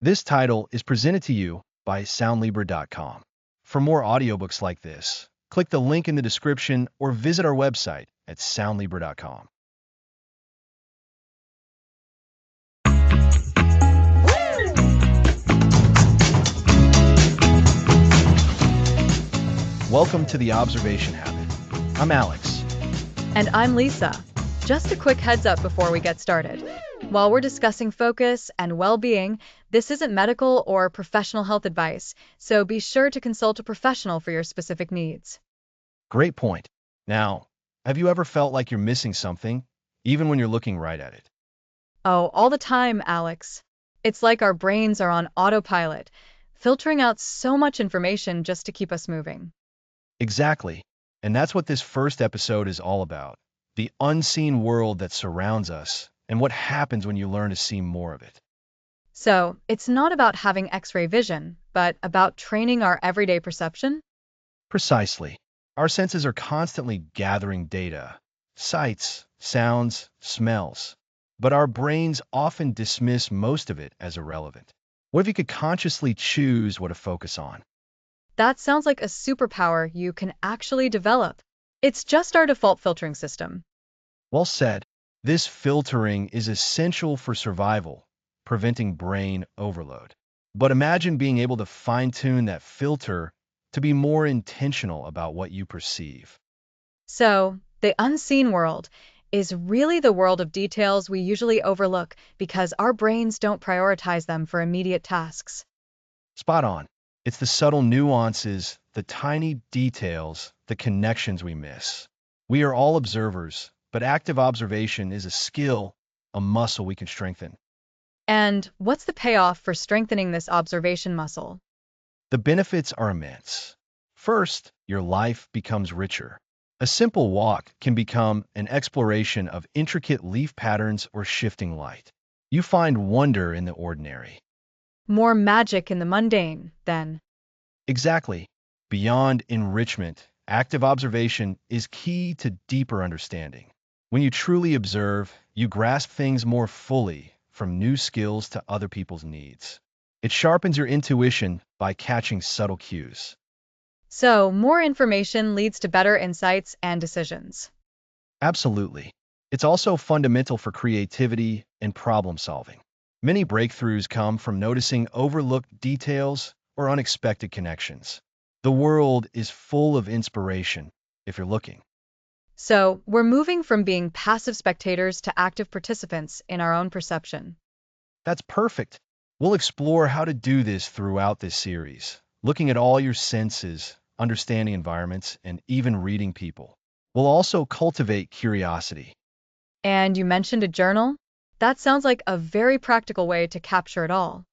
This title is presented to you by Soundlibra.com. For more audiobooks like this, click the link in the description or visit our website at Soundlibra.com. Welcome to the Observation Habit. I'm Alex. And I'm Lisa. Just a quick heads up before we get started. While we're discussing focus and well-being, this isn't medical or professional health advice, so be sure to consult a professional for your specific needs. Great point. Now, have you ever felt like you're missing something, even when you're looking right at it? Oh, all the time, Alex. It's like our brains are on autopilot, filtering out so much information just to keep us moving. Exactly. And that's what this first episode is all about. The unseen world that surrounds us and what happens when you learn to see more of it. So, it's not about having X-ray vision, but about training our everyday perception? Precisely. Our senses are constantly gathering data, sights, sounds, smells. But our brains often dismiss most of it as irrelevant. What if you could consciously choose what to focus on? That sounds like a superpower you can actually develop. It's just our default filtering system. Well said. This filtering is essential for survival, preventing brain overload. But imagine being able to fine-tune that filter to be more intentional about what you perceive. So, the unseen world is really the world of details we usually overlook because our brains don't prioritize them for immediate tasks. Spot on. It's the subtle nuances, the tiny details, the connections we miss. We are all observers, but active observation is a skill, a muscle we can strengthen. And what's the payoff for strengthening this observation muscle? The benefits are immense. First, your life becomes richer. A simple walk can become an exploration of intricate leaf patterns or shifting light. You find wonder in the ordinary. More magic in the mundane, then. Exactly. Beyond enrichment, active observation is key to deeper understanding. When you truly observe, you grasp things more fully, from new skills to other people's needs. It sharpens your intuition by catching subtle cues. So, more information leads to better insights and decisions. Absolutely. It's also fundamental for creativity and problem solving. Many breakthroughs come from noticing overlooked details or unexpected connections. The world is full of inspiration if you're looking. So, we're moving from being passive spectators to active participants in our own perception. That's perfect. We'll explore how to do this throughout this series, looking at all your senses, understanding environments, and even reading people. We'll also cultivate curiosity. And you mentioned a journal? That sounds like a very practical way to capture it all.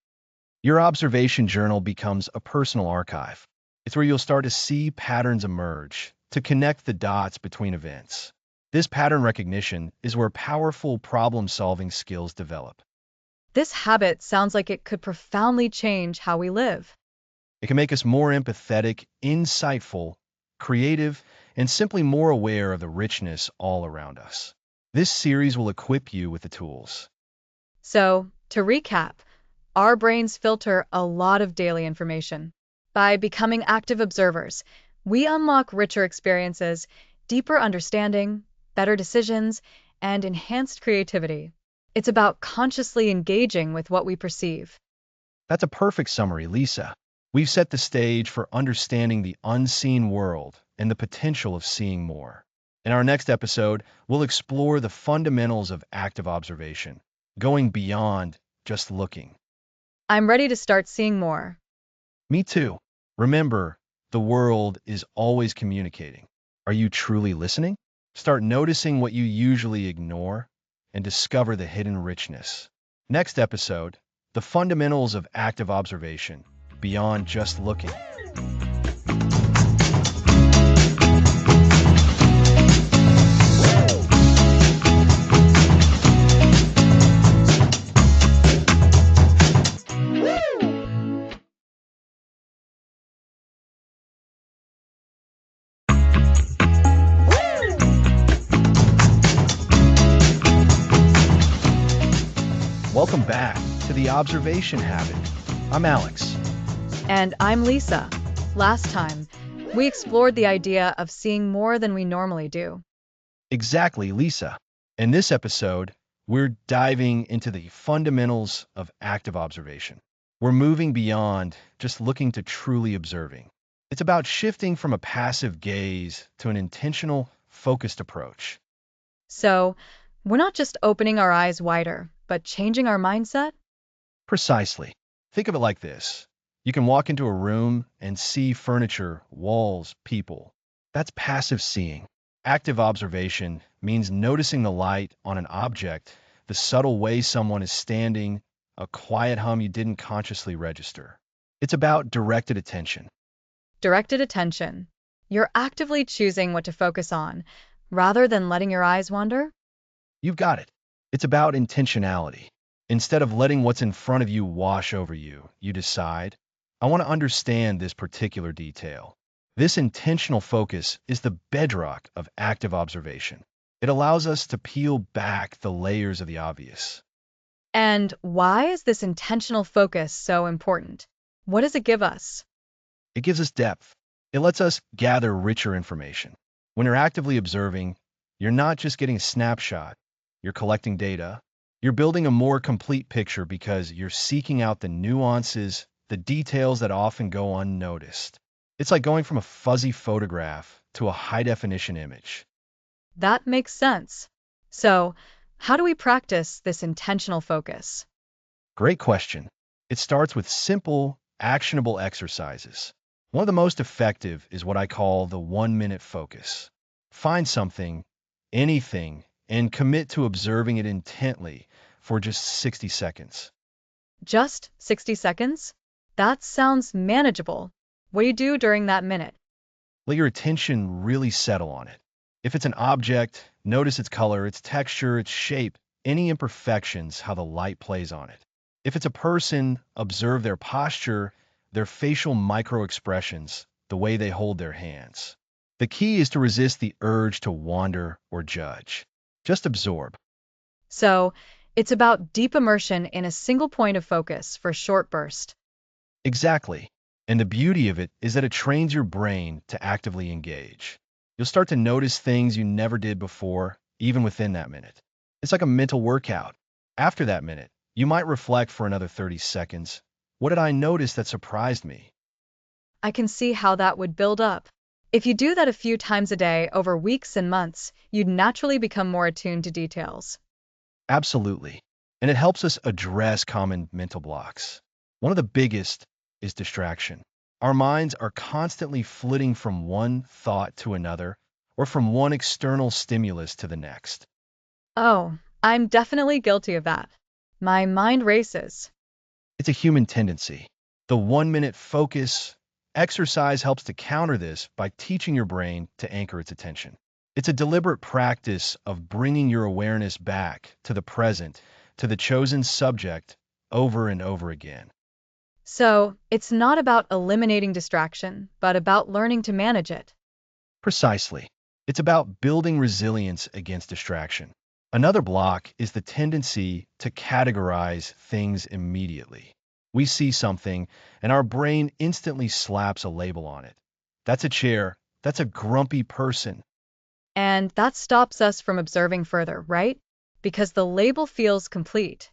Your observation journal becomes a personal archive. It's where you'll start to see patterns emerge, to connect the dots between events. This pattern recognition is where powerful problem-solving skills develop. This habit sounds like it could profoundly change how we live. It can make us more empathetic, insightful, creative, and simply more aware of the richness all around us. This series will equip you with the tools. So, to recap, our brains filter a lot of daily information. By becoming active observers, we unlock richer experiences, deeper understanding, better decisions, and enhanced creativity. It's about consciously engaging with what we perceive. That's a perfect summary, Lisa. We've set the stage for understanding the unseen world and the potential of seeing more. In our next episode, we'll explore the fundamentals of active observation, going beyond just looking. I'm ready to start seeing more. Me too. Remember, the world is always communicating. Are you truly listening? Start noticing what you usually ignore and discover the hidden richness. Next episode, the fundamentals of active observation, beyond just looking. Welcome back to the the observation habit. I'm Alex. And I'm Lisa. Last time, we explored the idea of seeing more than we normally do. Exactly, Lisa. In this episode, we're diving into the fundamentals of active observation. We're moving beyond just looking to truly observing. It's about shifting from a passive gaze to an intentional, focused approach. So, we're not just opening our eyes wider, but changing our mindset? Precisely. Think of it like this. You can walk into a room and see furniture, walls, people. That's passive seeing. Active observation means noticing the light on an object, the subtle way someone is standing, a quiet hum you didn't consciously register. It's about directed attention. Directed attention. You're actively choosing what to focus on, rather than letting your eyes wander? You've got it. It's about intentionality. Instead of letting what's in front of you wash over you, you decide, I want to understand this particular detail. This intentional focus is the bedrock of active observation. It allows us to peel back the layers of the obvious. And why is this intentional focus so important? What does it give us? It gives us depth. It lets us gather richer information. When you're actively observing, you're not just getting a snapshot, you're collecting data. You're building a more complete picture because you're seeking out the nuances, the details that often go unnoticed. It's like going from a fuzzy photograph to a high-definition image. That makes sense. So, how do we practice this intentional focus? Great question. It starts with simple, actionable exercises. One of the most effective is what I call the 1-minute focus. Find something, anything, and commit to observing it intently for just 60 seconds. Just 60 seconds? That sounds manageable. What do you do during that minute? Let your attention really settle on it. If it's an object, notice its color, its texture, its shape, any imperfections, how the light plays on it. If it's a person, observe their posture, their facial micro-expressions, the way they hold their hands. The key is to resist the urge to wander or judge. Just absorb. So, it's about deep immersion in a single point of focus for a short burst. Exactly. And the beauty of it is that it trains your brain to actively engage. You'll start to notice things you never did before, even within that minute. It's like a mental workout. After that minute, you might reflect for another 30 seconds. What did I notice that surprised me? I can see how that would build up. If you do that a few times a day over weeks and months, you'd naturally become more attuned to details. Absolutely. And it helps us address common mental blocks. One of the biggest is distraction. Our minds are constantly flitting from one thought to another or from one external stimulus to the next. Oh, I'm definitely guilty of that. My mind races. It's a human tendency. The 1-minute focus exercise helps to counter this by teaching your brain to anchor its attention. It's a deliberate practice of bringing your awareness back to the present, to the chosen subject, over and over again. So, it's not about eliminating distraction, but about learning to manage it. Precisely. It's about building resilience against distraction. Another block is the tendency to categorize things immediately. We see something, and our brain instantly slaps a label on it. That's a chair. That's a grumpy person. And that stops us from observing further, right? Because the label feels complete.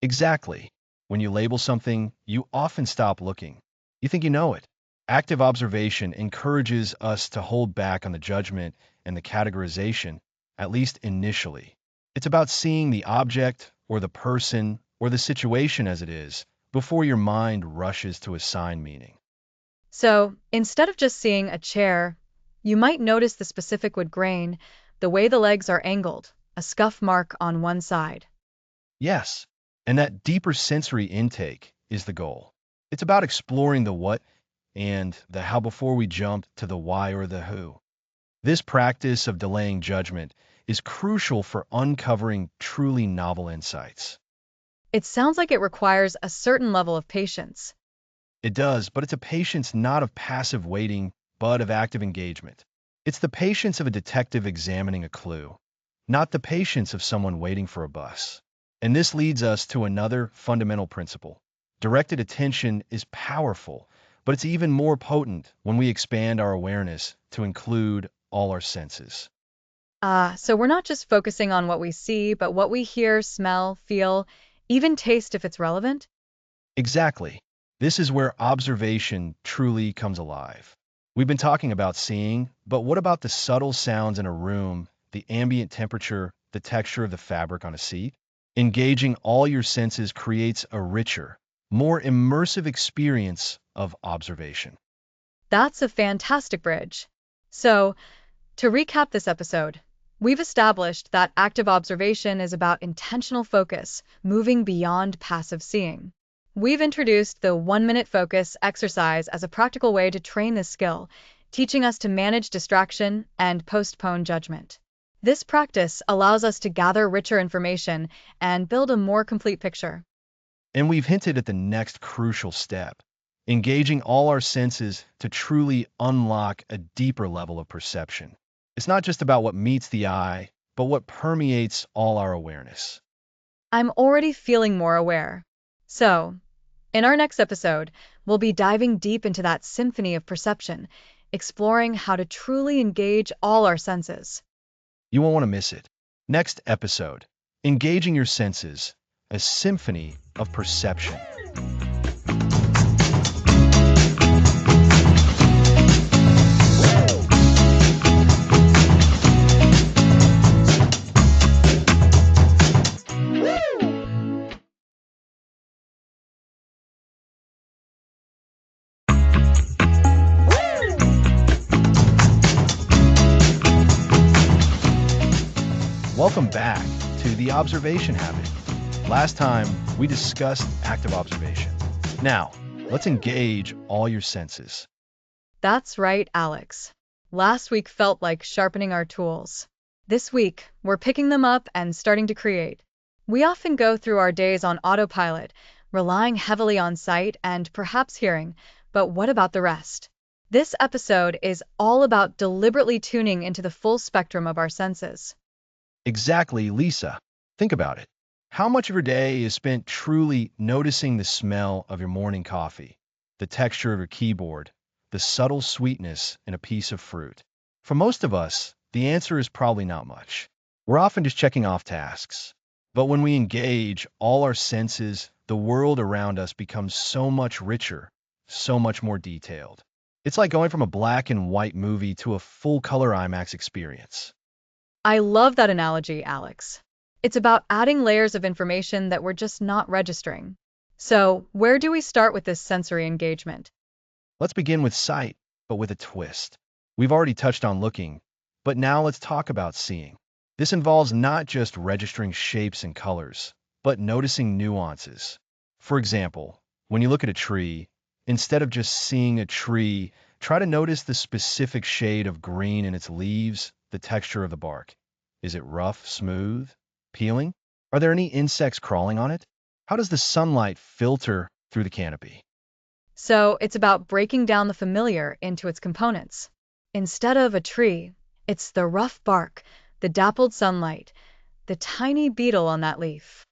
Exactly. When you label something, you often stop looking. You think you know it. Active observation encourages us to hold back on the judgment and the categorization, at least initially. It's about seeing the object or the person or the situation as it is before your mind rushes to assign meaning. So, instead of just seeing a chair, you might notice the specific wood grain, the way the legs are angled, a scuff mark on one side. Yes, and that deeper sensory intake is the goal. It's about exploring the what and the how before we jump to the why or the who. This practice of delaying judgment is crucial for uncovering truly novel insights. It sounds like it requires a certain level of patience. It does, but it's a patience not of passive waiting, but of active engagement. It's the patience of a detective examining a clue, not the patience of someone waiting for a bus. And this leads us to another fundamental principle. Directed attention is powerful, but it's even more potent when we expand our awareness to include all our senses. So we're not just focusing on what we see, but what we hear, smell, feel, even taste if it's relevant? Exactly. This is where observation truly comes alive. We've been talking about seeing, but what about the subtle sounds in a room, the ambient temperature, the texture of the fabric on a seat? Engaging all your senses creates a richer, more immersive experience of observation. That's a fantastic bridge. So, to recap this episode, we've established that active observation is about intentional focus, moving beyond passive seeing. We've introduced the 1 minute focus exercise as a practical way to train this skill, teaching us to manage distraction and postpone judgment. This practice allows us to gather richer information and build a more complete picture. And we've hinted at the next crucial step, engaging all our senses to truly unlock a deeper level of perception. It's not just about what meets the eye, but what permeates all our awareness. I'm already feeling more aware. So, in our next episode, we'll be diving deep into that symphony of perception, exploring how to truly engage all our senses. You won't want to miss it. Next episode, engaging your senses, a symphony of perception. Welcome back to the observation habit. Last time, we discussed active observation. Now, let's engage all your senses. That's right, Alex. Last week felt like sharpening our tools. This week, we're picking them up and starting to create. We often go through our days on autopilot, relying heavily on sight and perhaps hearing, but what about the rest? This episode is all about deliberately tuning into the full spectrum of our senses. Exactly, Lisa. Think about it. How much of your day is spent truly noticing the smell of your morning coffee, the texture of your keyboard, the subtle sweetness in a piece of fruit? For most of us, the answer is probably not much. We're often just checking off tasks. But when we engage all our senses, the world around us becomes so much richer, so much more detailed. It's like going from a black and white movie to a full-color IMAX experience. I love that analogy, Alex. It's about adding layers of information that we're just not registering. So, where do we start with this sensory engagement? Let's begin with sight, but with a twist. We've already touched on looking, but now let's talk about seeing. This involves not just registering shapes and colors, but noticing nuances. For example, when you look at a tree, instead of just seeing a tree, try to notice the specific shade of green in its leaves, the texture of the bark. Is it rough, smooth, peeling? Are there any insects crawling on it? How does the sunlight filter through the canopy? So, it's about breaking down the familiar into its components. Instead of a tree, it's the rough bark, the dappled sunlight, the tiny beetle on that leaf.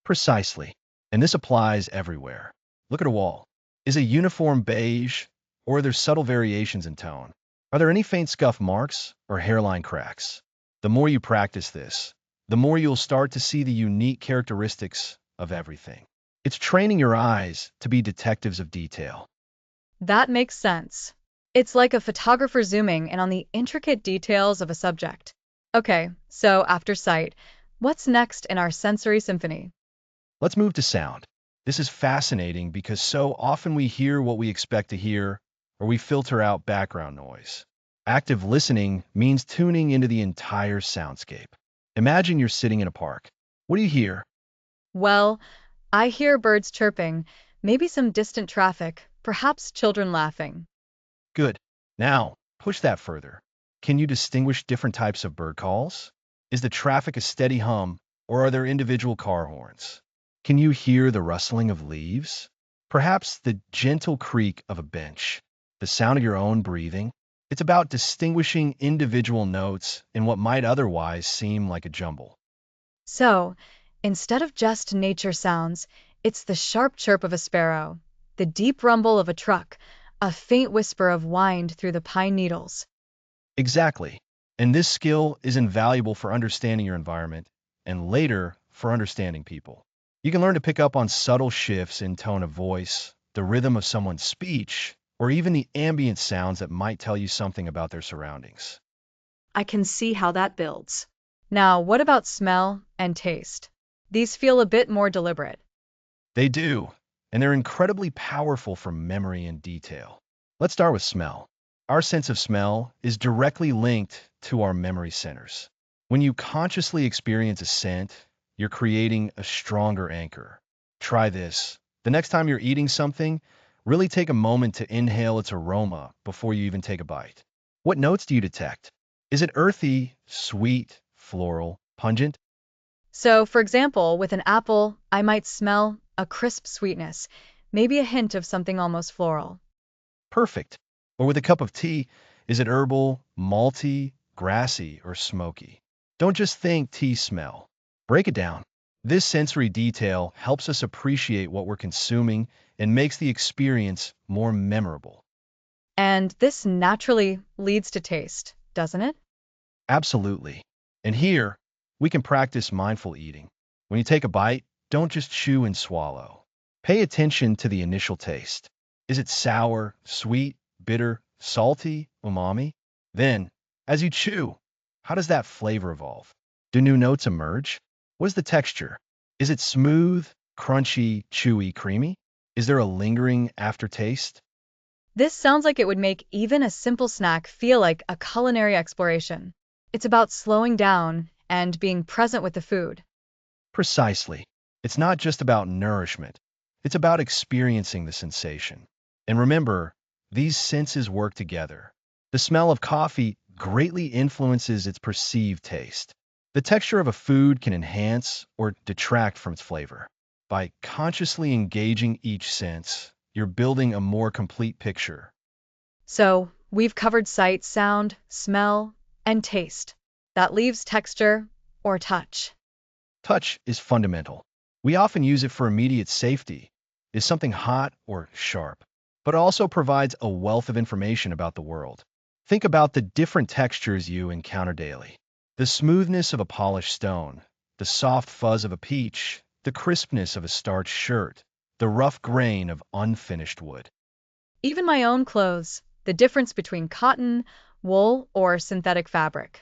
Precisely. And this applies everywhere. Look at a wall. Is it uniform beige, or are there subtle variations in tone? Are there any faint scuff marks or hairline cracks? The more you practice this, the more you'll start to see the unique characteristics of everything. It's training your eyes to be detectives of detail. That makes sense. It's like a photographer zooming in on the intricate details of a subject. Okay, so after sight, what's next in our sensory symphony? Let's move to sound. This is fascinating because so often we hear what we expect to hear, or we filter out background noise. Active listening means tuning into the entire soundscape. Imagine you're sitting in a park. What do you hear? Well, I hear birds chirping, maybe some distant traffic, perhaps children laughing. Good. Now, push that further. Can you distinguish different types of bird calls? Is the traffic a steady hum, or are there individual car horns? Can you hear the rustling of leaves? Perhaps the gentle creak of a bench, the sound of your own breathing? It's about distinguishing individual notes in what might otherwise seem like a jumble. So, Instead of just nature sounds, it's the sharp chirp of a sparrow, the deep rumble of a truck, a faint whisper of wind through the pine needles. Exactly. And this skill is invaluable for understanding your environment and later for understanding people. You can learn to pick up on subtle shifts in tone of voice, the rhythm of someone's speech, or even the ambient sounds that might tell you something about their surroundings. I can see how that builds. Now, what about smell and taste? These feel a bit more deliberate. They do, and they're incredibly powerful for memory and detail. Let's start with smell. Our sense of smell is directly linked to our memory centers. When you consciously experience a scent, you're creating a stronger anchor. Try this. The next time you're eating something, really take a moment to inhale its aroma before you even take a bite. What notes do you detect? Is it earthy, sweet, floral, pungent? So, for example, with an apple, I might smell a crisp sweetness, maybe a hint of something almost floral. Perfect. Or with a cup of tea, is it herbal, malty, grassy, or smoky? Don't just think tea smell. Break it down. This sensory detail helps us appreciate what we're consuming and makes the experience more memorable. And this naturally leads to taste, doesn't it? Absolutely. And here, we can practice mindful eating. When you take a bite, don't just chew and swallow. Pay attention to the initial taste. Is it sour, sweet, bitter, salty, umami? Then, as you chew, how does that flavor evolve? Do new notes emerge? What is the texture? Is it smooth, crunchy, chewy, creamy? Is there a lingering aftertaste? This sounds like it would make even a simple snack feel like a culinary exploration. It's about slowing down and being present with the food. Precisely. It's not just about nourishment. It's about experiencing the sensation. And remember, these senses work together. The smell of coffee greatly influences its perceived taste. The texture of a food can enhance or detract from its flavor. By consciously engaging each sense, you're building a more complete picture. So, we've covered sight, sound, smell, and taste. That leaves texture or touch. Touch is fundamental. We often use it for immediate safety. Is something hot or sharp? But it also provides a wealth of information about the world. Think about the different textures you encounter daily. The smoothness of a polished stone, the soft fuzz of a peach, the crispness of a starched shirt, the rough grain of unfinished wood. Even my own clothes, the difference between cotton, wool, or synthetic fabric.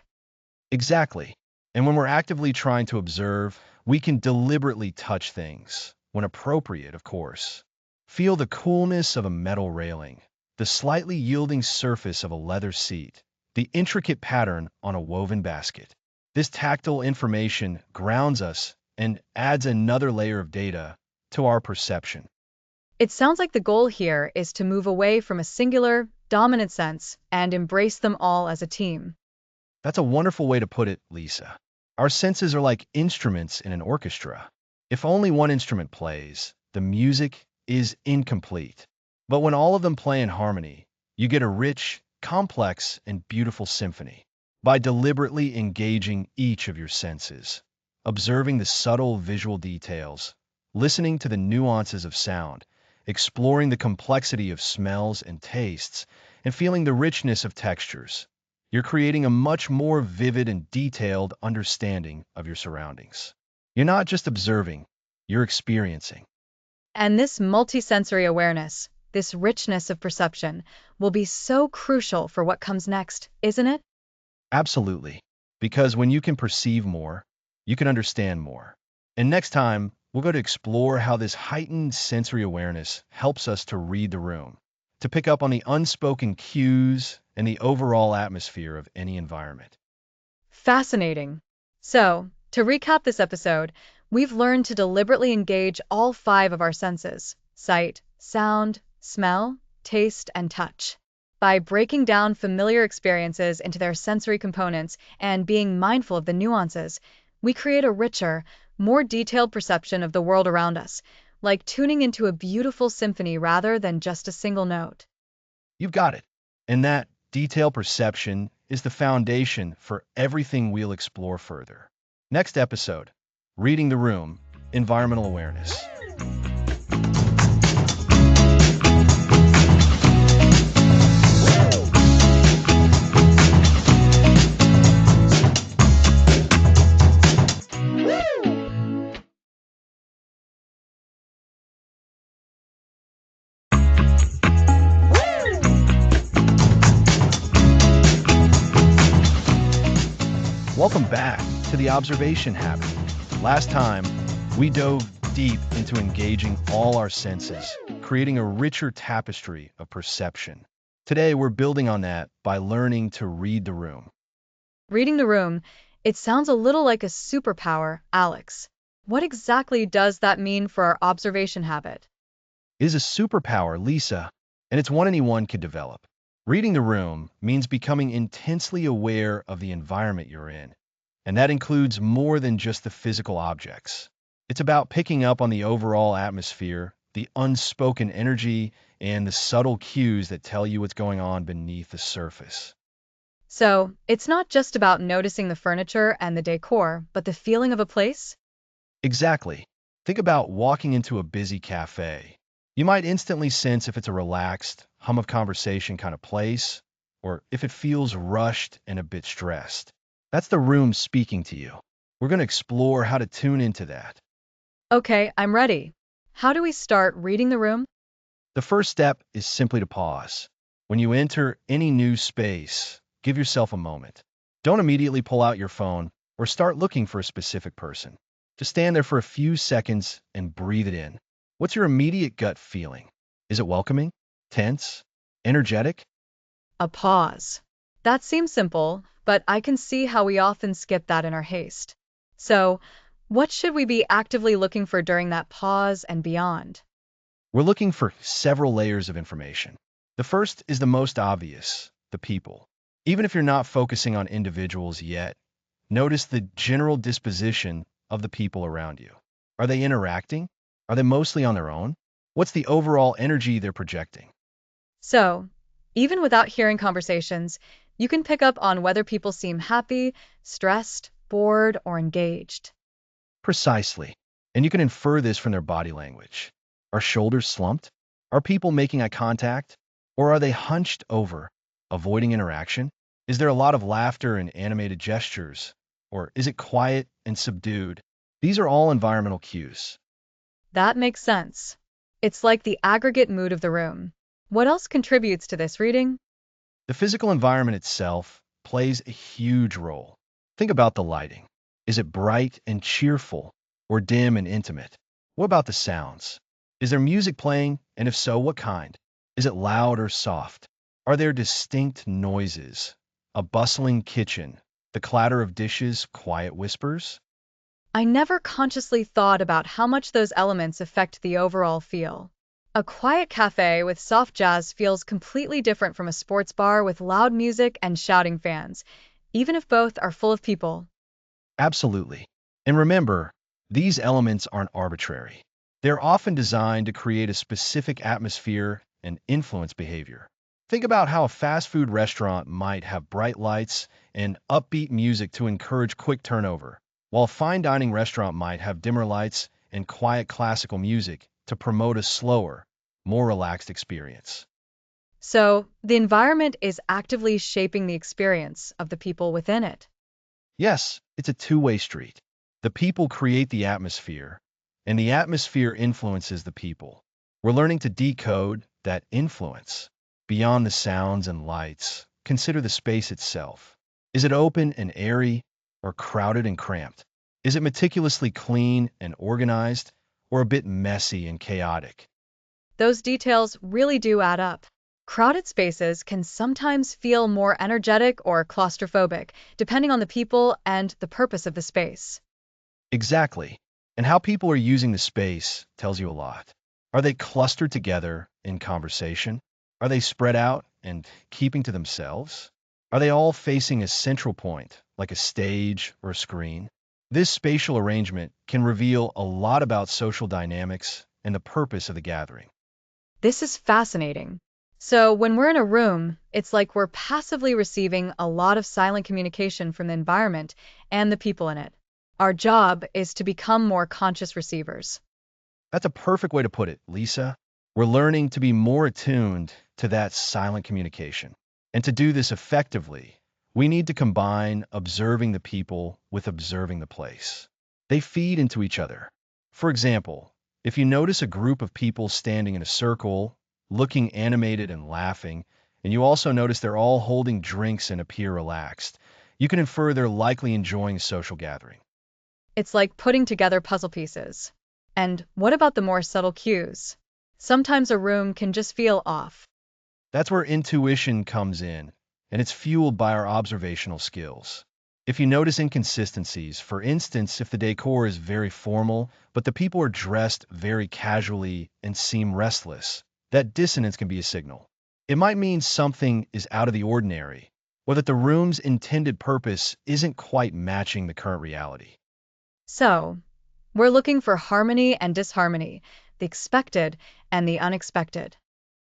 Exactly. And when we're actively trying to observe, we can deliberately touch things, when appropriate, of course. Feel the coolness of a metal railing, the slightly yielding surface of a leather seat, the intricate pattern on a woven basket. This tactile information grounds us and adds another layer of data to our perception. It sounds like the goal here is to move away from a singular, dominant sense and embrace them all as a team. That's a wonderful way to put it, Lisa. Our senses are like instruments in an orchestra. If only one instrument plays, the music is incomplete. But when all of them play in harmony, you get a rich, complex, and beautiful symphony. By deliberately engaging each of your senses, observing the subtle visual details, listening to the nuances of sound, exploring the complexity of smells and tastes, and feeling the richness of textures, you're creating a much more vivid and detailed understanding of your surroundings. You're not just observing, you're experiencing. And this multisensory awareness, this richness of perception, will be so crucial for what comes next, isn't it? Absolutely. Because when you can perceive more, you can understand more. And next time, we're going to explore how this heightened sensory awareness helps us to read the room, to pick up on the unspoken cues and the overall atmosphere of any environment. Fascinating. So, to recap this episode, we've learned to deliberately engage all five of our senses: sight, sound, smell, taste, and touch. By breaking down familiar experiences into their sensory components and being mindful of the nuances, we create a richer, more detailed perception of the world around us, like tuning into a beautiful symphony rather than just a single note. You've got it. And that detailed perception is the foundation for everything we'll explore further. Next episode, Reading the room, environmental awareness. Welcome back to the observation habit. Last time, we dove deep into engaging all our senses, creating a richer tapestry of perception. Today, we're building on that by learning to read the room. Reading the room, it sounds a little like a superpower, Alex. What exactly does that mean for our observation habit? It is a superpower, Lisa, and it's one anyone could develop. Reading the room means becoming intensely aware of the environment you're in, and that includes more than just the physical objects. It's about picking up on the overall atmosphere, the unspoken energy, and the subtle cues that tell you what's going on beneath the surface. So, it's not just about noticing the furniture and the decor, but the feeling of a place? Exactly. Think about walking into a busy cafe. You might instantly sense if it's a relaxed, hum of conversation kind of place, or if it feels rushed and a bit stressed. That's the room speaking to you. We're going to explore how to tune into that. Okay, I'm ready. How do we start reading the room? The first step is simply to pause. When you enter any new space, give yourself a moment. Don't immediately pull out your phone or start looking for a specific person. Just stand there for a few seconds and breathe it in. What's your immediate gut feeling? Is it welcoming? Tense? Energetic? A pause. That seems simple, but I can see how we often skip that in our haste. So, what should we be actively looking for during that pause and beyond? We're looking for several layers of information. The first is the most obvious, the people. Even if you're not focusing on individuals yet, notice the general disposition of the people around you. Are they interacting? Are they mostly on their own? What's the overall energy they're projecting? So, even without hearing conversations, you can pick up on whether people seem happy, stressed, bored, or engaged. Precisely. And you can infer this from their body language. Are shoulders slumped? Are people making eye contact? Or are they hunched over, avoiding interaction? Is there a lot of laughter and animated gestures? Or is it quiet and subdued? These are all environmental cues. That makes sense. It's like the aggregate mood of the room. What else contributes to this reading? The physical environment itself plays a huge role. Think about the lighting. Is it bright and cheerful or dim and intimate? What about the sounds? Is there music playing, and if so, what kind? Is it loud or soft? Are there distinct noises? A bustling kitchen, the clatter of dishes, quiet whispers? I never consciously thought about how much those elements affect the overall feel. A quiet cafe with soft jazz feels completely different from a sports bar with loud music and shouting fans, even if both are full of people. Absolutely. And remember, these elements aren't arbitrary. They're often designed to create a specific atmosphere and influence behavior. Think about how a fast food restaurant might have bright lights and upbeat music to encourage quick turnover, while a fine dining restaurant might have dimmer lights and quiet classical music to promote a slower, more relaxed experience. So, the environment is actively shaping the experience of the people within it. Yes, it's a two-way street. The people create the atmosphere, and the atmosphere influences the people. We're learning to decode that influence. Beyond the sounds and lights, consider the space itself. Is it open and airy, or crowded and cramped? Is it meticulously clean and organized, or a bit messy and chaotic? Those details really do add up. Crowded spaces can sometimes feel more energetic or claustrophobic, depending on the people and the purpose of the space. Exactly. And how people are using the space tells you a lot. Are they clustered together in conversation? Are they spread out and keeping to themselves? Are they all facing a central point, like a stage or a screen? This spatial arrangement can reveal a lot about social dynamics and the purpose of the gathering. This is fascinating. So, when we're in a room, it's like we're passively receiving a lot of silent communication from the environment and the people in it. Our job is to become more conscious receivers. That's a perfect way to put it, Lisa. We're learning to be more attuned to that silent communication. And to do this effectively, we need to combine observing the people with observing the place. They feed into each other. For example, if you notice a group of people standing in a circle, looking animated and laughing, and you also notice they're all holding drinks and appear relaxed, you can infer they're likely enjoying a social gathering. It's like putting together puzzle pieces. And what about the more subtle cues? Sometimes a room can just feel off. That's where intuition comes in, and it's fueled by our observational skills. If you notice inconsistencies, for instance, if the decor is very formal, but the people are dressed very casually and seem restless, that dissonance can be a signal. It might mean something is out of the ordinary, or that the room's intended purpose isn't quite matching the current reality. So, we're looking for harmony and disharmony, the expected and the unexpected.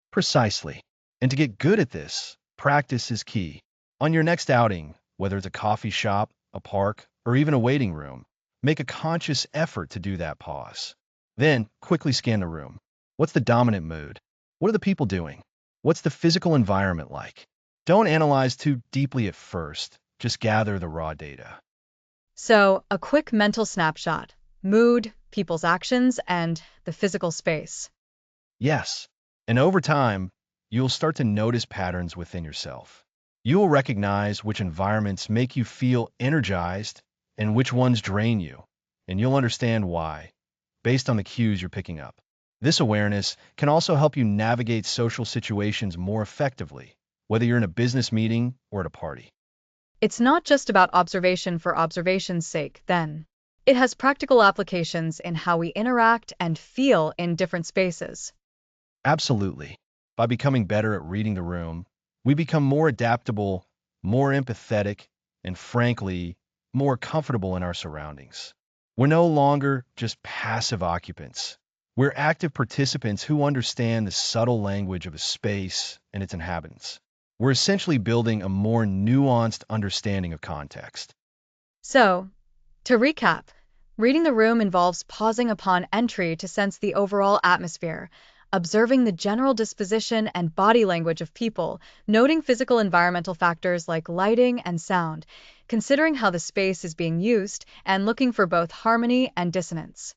Precisely. And to get good at this, practice is key. On your next outing, whether it's a coffee shop, a park, or even a waiting room, make a conscious effort to do that pause. Then, quickly scan the room. What's the dominant mood? What are the people doing? What's the physical environment like? Don't analyze too deeply at first, just gather the raw data. So, a quick mental snapshot: mood, people's actions, and the physical space. Yes, and over time, you'll start to notice patterns within yourself. You will recognize which environments make you feel energized and which ones drain you, and you'll understand why, based on the cues you're picking up. This awareness can also help you navigate social situations more effectively, whether you're in a business meeting or at a party. It's not just about observation for observation's sake, then. It has practical applications in how we interact and feel in different spaces. Absolutely. By becoming better at reading the room, we become more adaptable, more empathetic, and frankly, more comfortable in our surroundings. We're no longer just passive occupants. We're active participants who understand the subtle language of a space and its inhabitants. We're essentially building a more nuanced understanding of context. So, to recap, reading the room involves pausing upon entry to sense the overall atmosphere, observing the general disposition and body language of people, noting physical environmental factors like lighting and sound, considering how the space is being used, and looking for both harmony and dissonance.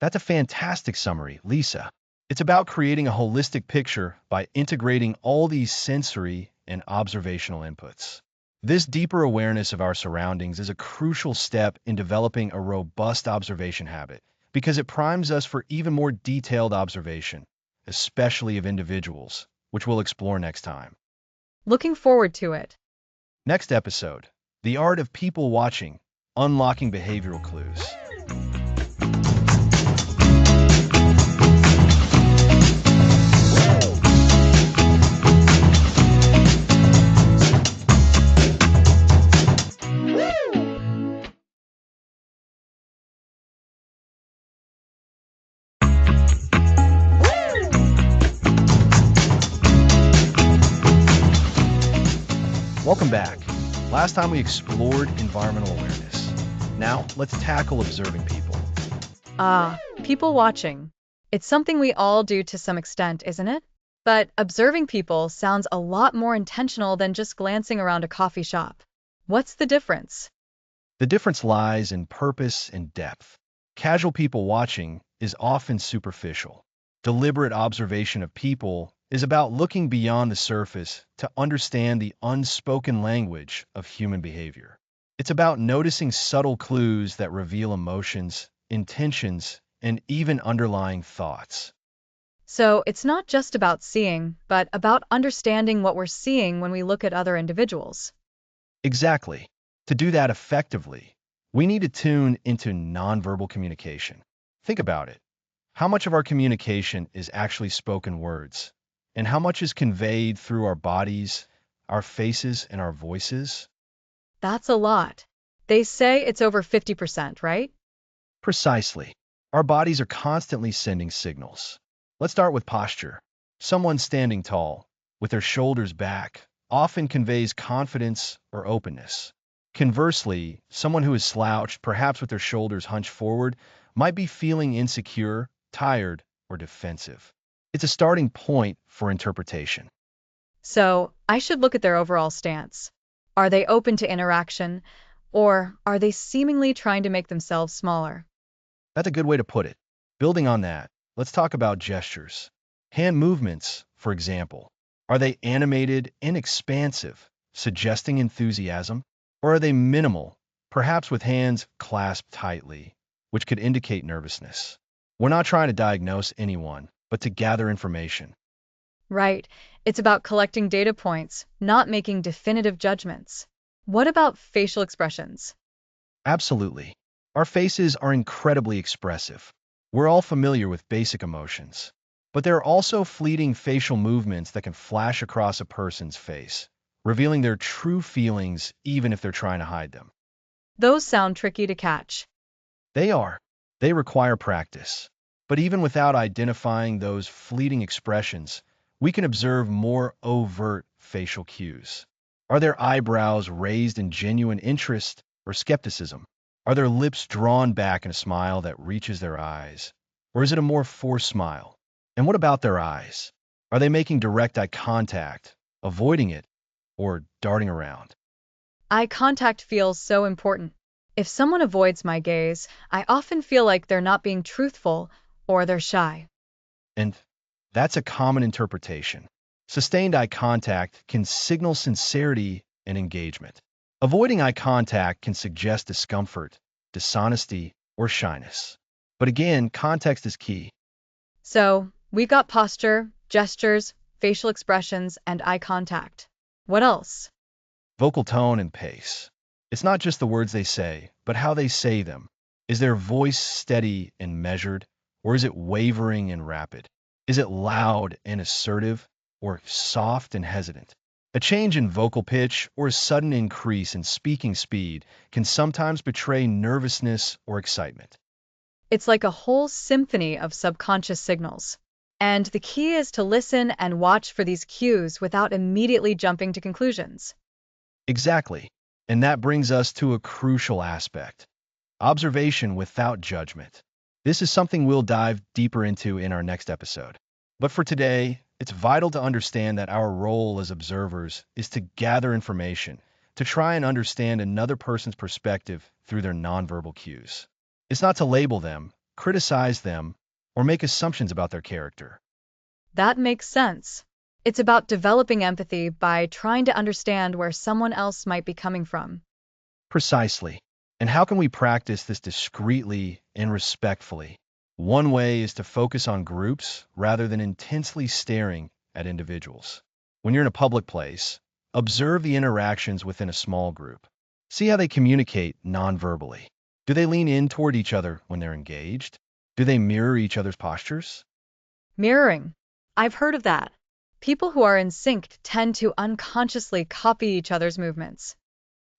That's a fantastic summary, Lisa. It's about creating a holistic picture by integrating all these sensory and observational inputs. This deeper awareness of our surroundings is a crucial step in developing a robust observation habit because it primes us for even more detailed observation, especially of individuals, which we'll explore next time. Looking forward to it. Next episode, The Art of People Watching, Unlocking Behavioral Clues. Welcome back. Last time we explored environmental awareness. Now, let's tackle observing people. People watching. It's something we all do to some extent, isn't it? But observing people sounds a lot more intentional than just glancing around a coffee shop. What's the difference? The difference lies in purpose and depth. Casual people watching is often superficial. Deliberate observation of people is about looking beyond the surface to understand the unspoken language of human behavior. It's about noticing subtle clues that reveal emotions, intentions, and even underlying thoughts. So it's not just about seeing, but about understanding what we're seeing when we look at other individuals. Exactly. To do that effectively, we need to tune into nonverbal communication. Think about it. How much of our communication is actually spoken words? And how much is conveyed through our bodies, our faces, and our voices? That's a lot. They say it's over 50%, right? Precisely. Our bodies are constantly sending signals. Let's start with posture. Someone standing tall, with their shoulders back, often conveys confidence or openness. Conversely, someone who is slouched, perhaps with their shoulders hunched forward, might be feeling insecure, tired, or defensive. It's a starting point for interpretation. So, I should look at their overall stance. Are they open to interaction, or are they seemingly trying to make themselves smaller? That's a good way to put it. Building on that, let's talk about gestures. Hand movements, for example. Are they animated and expansive, suggesting enthusiasm? Or are they minimal, perhaps with hands clasped tightly, which could indicate nervousness? We're not trying to diagnose anyone, but to gather information. Right. It's about collecting data points, not making definitive judgments. What about facial expressions? Absolutely. Our faces are incredibly expressive. We're all familiar with basic emotions. But there are also fleeting facial movements that can flash across a person's face, revealing their true feelings even if they're trying to hide them. Those sound tricky to catch. They are. They require practice. But even without identifying those fleeting expressions, we can observe more overt facial cues. Are their eyebrows raised in genuine interest or skepticism? Are their lips drawn back in a smile that reaches their eyes? Or is it a more forced smile? And what about their eyes? Are they making direct eye contact, avoiding it, or darting around? Eye contact feels so important. If someone avoids my gaze, I often feel like they're not being truthful or they're shy. And that's a common interpretation. Sustained eye contact can signal sincerity and engagement. Avoiding eye contact can suggest discomfort, dishonesty, or shyness. But again, context is key. So, we've got posture, gestures, facial expressions, and eye contact. What else? Vocal tone and pace. It's not just the words they say, but how they say them. Is their voice steady and measured, or is it wavering and rapid? Is it loud and assertive, or soft and hesitant? A change in vocal pitch or a sudden increase in speaking speed can sometimes betray nervousness or excitement. It's like a whole symphony of subconscious signals. And the key is to listen and watch for these cues without immediately jumping to conclusions. Exactly. And that brings us to a crucial aspect: observation without judgment. This is something we'll dive deeper into in our next episode. But for today, it's vital to understand that our role as observers is to gather information, to try and understand another person's perspective through their nonverbal cues. It's not to label them, criticize them, or make assumptions about their character. That makes sense. It's about developing empathy by trying to understand where someone else might be coming from. Precisely. And how can we practice this discreetly and respectfully? One way is to focus on groups rather than intensely staring at individuals. When you're in a public place, observe the interactions within a small group. See how they communicate nonverbally. Do they lean in toward each other when they're engaged? Do they mirror each other's postures? Mirroring. I've heard of that. People who are in sync tend to unconsciously copy each other's movements.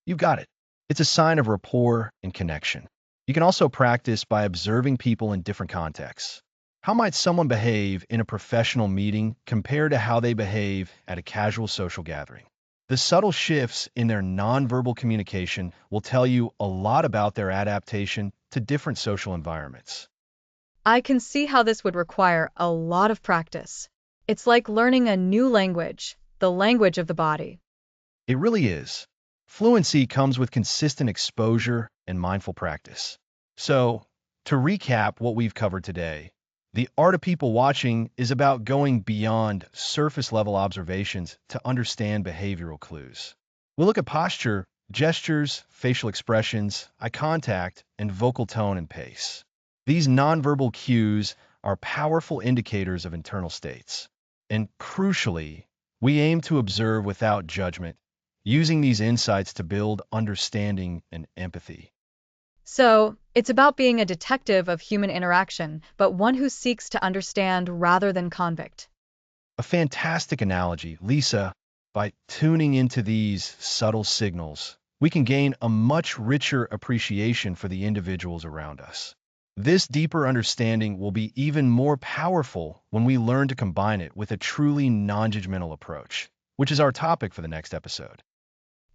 You've got it. It's a sign of rapport and connection. You can also practice by observing people in different contexts. How might someone behave in a professional meeting compared to how they behave at a casual social gathering? The subtle shifts in their nonverbal communication will tell you a lot about their adaptation to different social environments. I can see how this would require a lot of practice. It's like learning a new language, the language of the body. It really is. Fluency comes with consistent exposure and mindful practice. So, to recap what we've covered today, the art of people watching is about going beyond surface level observations to understand behavioral clues. We'll look at posture, gestures, facial expressions, eye contact, and vocal tone and pace. These nonverbal cues are powerful indicators of internal states. And crucially, we aim to observe without judgment, using these insights to build understanding and empathy. So, it's about being a detective of human interaction, but one who seeks to understand rather than convict. A fantastic analogy, Lisa. By tuning into these subtle signals, we can gain a much richer appreciation for the individuals around us. This deeper understanding will be even more powerful when we learn to combine it with a truly non-judgmental approach, which is our topic for the next episode.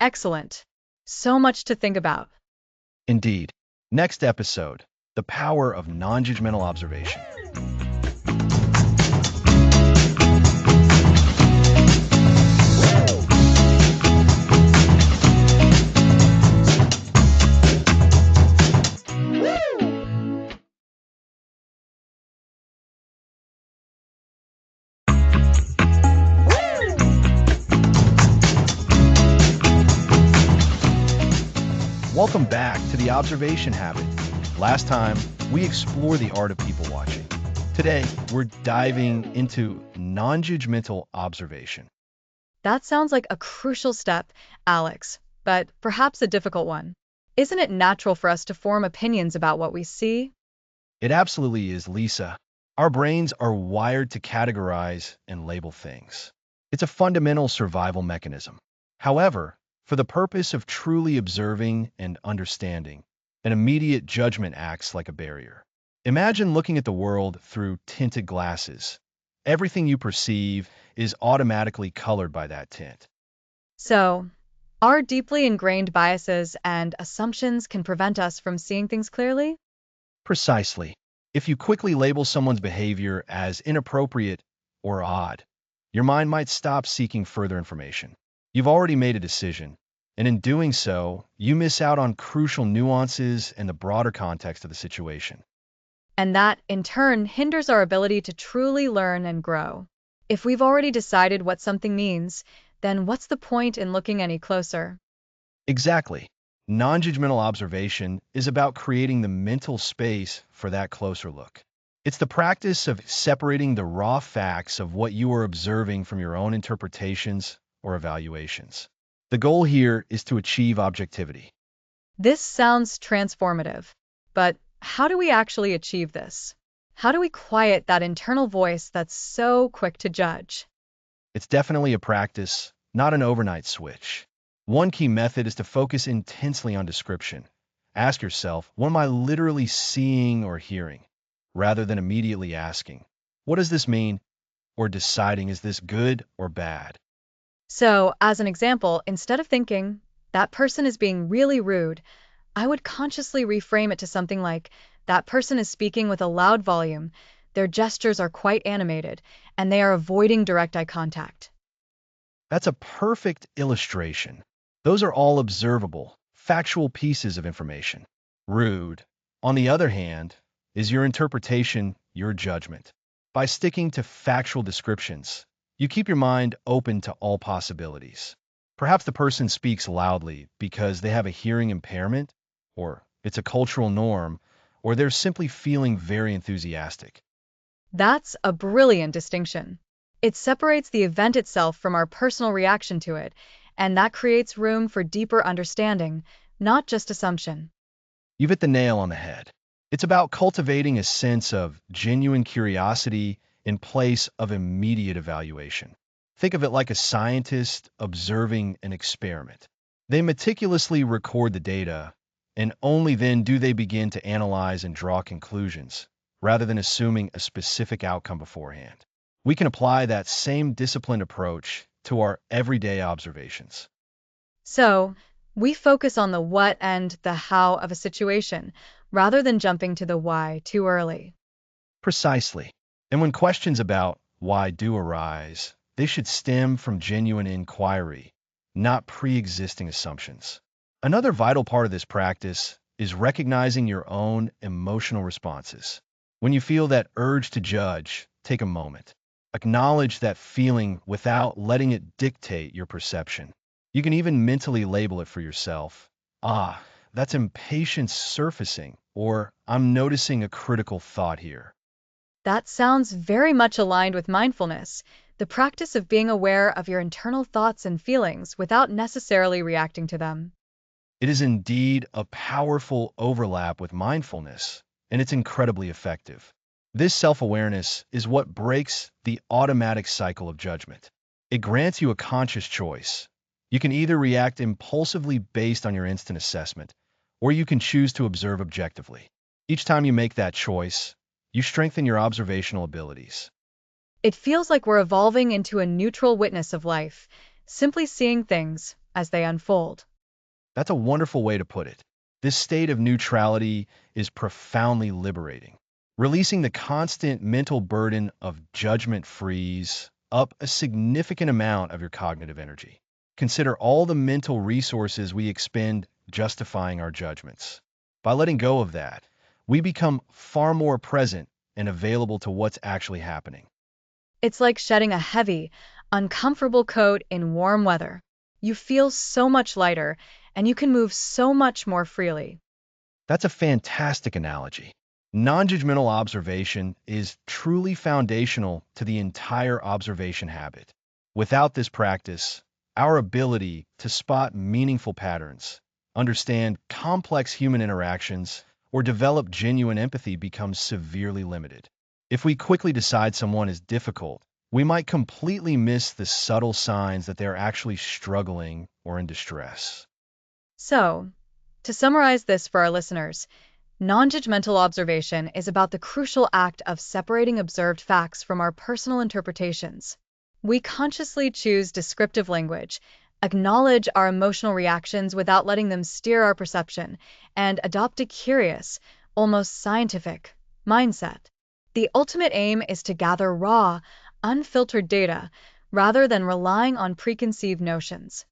Excellent. So much to think about. Indeed. Next episode, the power of non-judgmental observation. Welcome back to the observation habit. Last time, we explored the art of people watching. Today, we're diving into non-judgmental observation. That sounds like a crucial step, Alex, but perhaps a difficult one. Isn't it natural for us to form opinions about what we see? It absolutely is, Lisa. Our brains are wired to categorize and label things. It's a fundamental survival mechanism. However, for the purpose of truly observing and understanding, an immediate judgment acts like a barrier. Imagine looking at the world through tinted glasses. Everything you perceive is automatically colored by that tint. So, our deeply ingrained biases and assumptions can prevent us from seeing things clearly? Precisely. If you quickly label someone's behavior as inappropriate or odd, your mind might stop seeking further information. You've already made a decision, and in doing so, you miss out on crucial nuances and the broader context of the situation. And that, in turn, hinders our ability to truly learn and grow. If we've already decided what something means, then what's the point in looking any closer? Exactly. Non-judgmental observation is about creating the mental space for that closer look. It's the practice of separating the raw facts of what you are observing from your own interpretations or evaluations. The goal here is to achieve objectivity. This sounds transformative, but how do we actually achieve this? How do we quiet that internal voice that's so quick to judge? It's definitely a practice, not an overnight switch. One key method is to focus intensely on description. Ask yourself, what am I literally seeing or hearing? Rather than immediately asking, what does this mean? Or deciding, is this good or bad? So, as an example, instead of thinking, that person is being really rude, I would consciously reframe it to something like, that person is speaking with a loud volume, their gestures are quite animated, and they are avoiding direct eye contact. That's a perfect illustration. Those are all observable, factual pieces of information. Rude, on the other hand, is your interpretation, your judgment. By sticking to factual descriptions, you keep your mind open to all possibilities. Perhaps the person speaks loudly because they have a hearing impairment, or it's a cultural norm, or they're simply feeling very enthusiastic. That's a brilliant distinction. It separates the event itself from our personal reaction to it, and that creates room for deeper understanding, not just assumption. You've hit the nail on the head. It's about cultivating a sense of genuine curiosity in place of immediate evaluation. Think of it like a scientist observing an experiment. They meticulously record the data, and only then do they begin to analyze and draw conclusions, rather than assuming a specific outcome beforehand. We can apply that same disciplined approach to our everyday observations. So, we focus on the what and the how of a situation, rather than jumping to the why too early. Precisely. And when questions about why do arise, they should stem from genuine inquiry, not pre-existing assumptions. Another vital part of this practice is recognizing your own emotional responses. When you feel that urge to judge, take a moment. Acknowledge that feeling without letting it dictate your perception. You can even mentally label it for yourself. Ah, that's impatience surfacing, or I'm noticing a critical thought here. That sounds very much aligned with mindfulness, the practice of being aware of your internal thoughts and feelings without necessarily reacting to them. It is indeed a powerful overlap with mindfulness, and it's incredibly effective. This self-awareness is what breaks the automatic cycle of judgment. It grants you a conscious choice. You can either react impulsively based on your instant assessment, or you can choose to observe objectively. Each time you make that choice, you strengthen your observational abilities. It feels like we're evolving into a neutral witness of life, simply seeing things as they unfold. That's a wonderful way to put it. This state of neutrality is profoundly liberating. Releasing the constant mental burden of judgment frees up a significant amount of your cognitive energy. Consider all the mental resources we expend justifying our judgments. By letting go of that, we become far more present and available to what's actually happening. It's like shedding a heavy, uncomfortable coat in warm weather. You feel so much lighter, and you can move so much more freely. That's a fantastic analogy. Non-judgmental observation is truly foundational to the entire observation habit. Without this practice, our ability to spot meaningful patterns, understand complex human interactions, or develop genuine empathy becomes severely limited. If we quickly decide someone is difficult, we might completely miss the subtle signs that they're actually struggling or in distress. So, to summarize this for our listeners, non-judgmental observation is about the crucial act of separating observed facts from our personal interpretations. We consciously choose descriptive language, acknowledge our emotional reactions without letting them steer our perception, and adopt a curious, almost scientific, mindset. The ultimate aim is to gather raw, unfiltered data rather than relying on preconceived notions.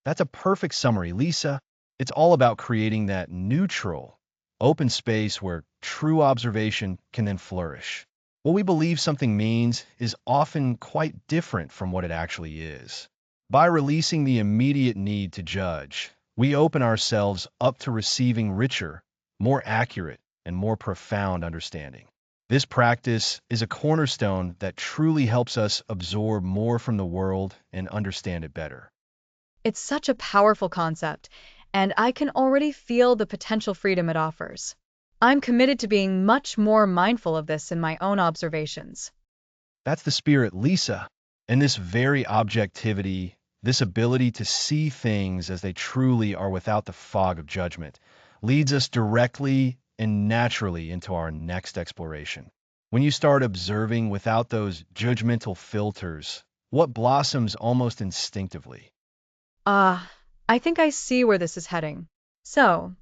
That's a perfect summary, Lisa. It's all about creating that neutral, open space where true observation can then flourish. What we believe something means is often quite different from what it actually is. By releasing the immediate need to judge, we open ourselves up to receiving richer, more accurate, and more profound understanding. This practice is a cornerstone that truly helps us absorb more from the world and understand it better. It's such a powerful concept, and I can already feel the potential freedom it offers. I'm committed to being much more mindful of this in my own observations. That's the spirit, Lisa. And this very objectivity, this ability to see things as they truly are without the fog of judgment, leads us directly and naturally into our next exploration. When you start observing without those judgmental filters, what blossoms almost instinctively? Ah, I think I see where this is heading. So,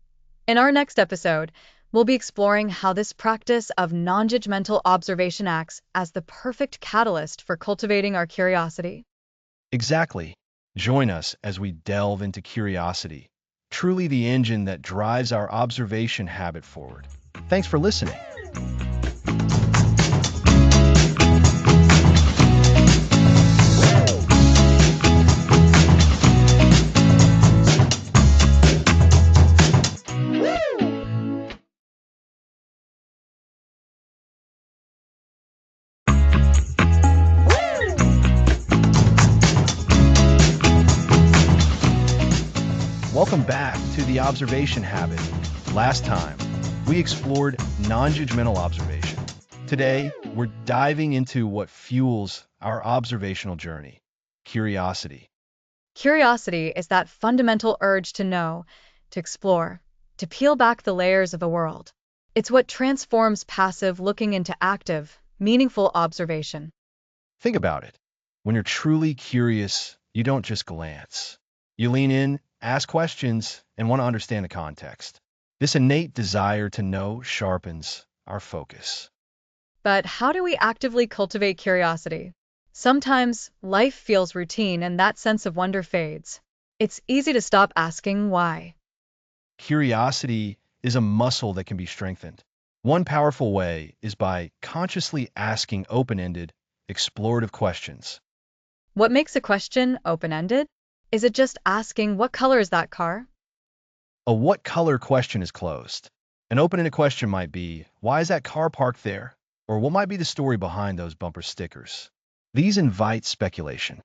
in our next episode, we'll be exploring how this practice of non-judgmental observation acts as the perfect catalyst for cultivating our curiosity. Exactly. Join us as we delve into curiosity, truly the engine that drives our observation habit forward. Thanks for listening. Welcome back to the observation habit. Last time, we explored non-judgmental observation. Today, we're diving into what fuels our observational journey, curiosity. Curiosity is that fundamental urge to know, to explore, to peel back the layers of the world. It's what transforms passive looking into active, meaningful observation. Think about it. When you're truly curious, you don't just glance. You lean in, ask questions, and want to understand the context. This innate desire to know sharpens our focus. But how do we actively cultivate curiosity? Sometimes life feels routine and that sense of wonder fades. It's easy to stop asking why. Curiosity is a muscle that can be strengthened. One powerful way is by consciously asking open-ended, explorative questions. What makes a question open-ended? Is it just asking, what color is that car? A what color question is closed. An open-ended question might be, why is that car parked there? Or what might be the story behind those bumper stickers? These invite speculation.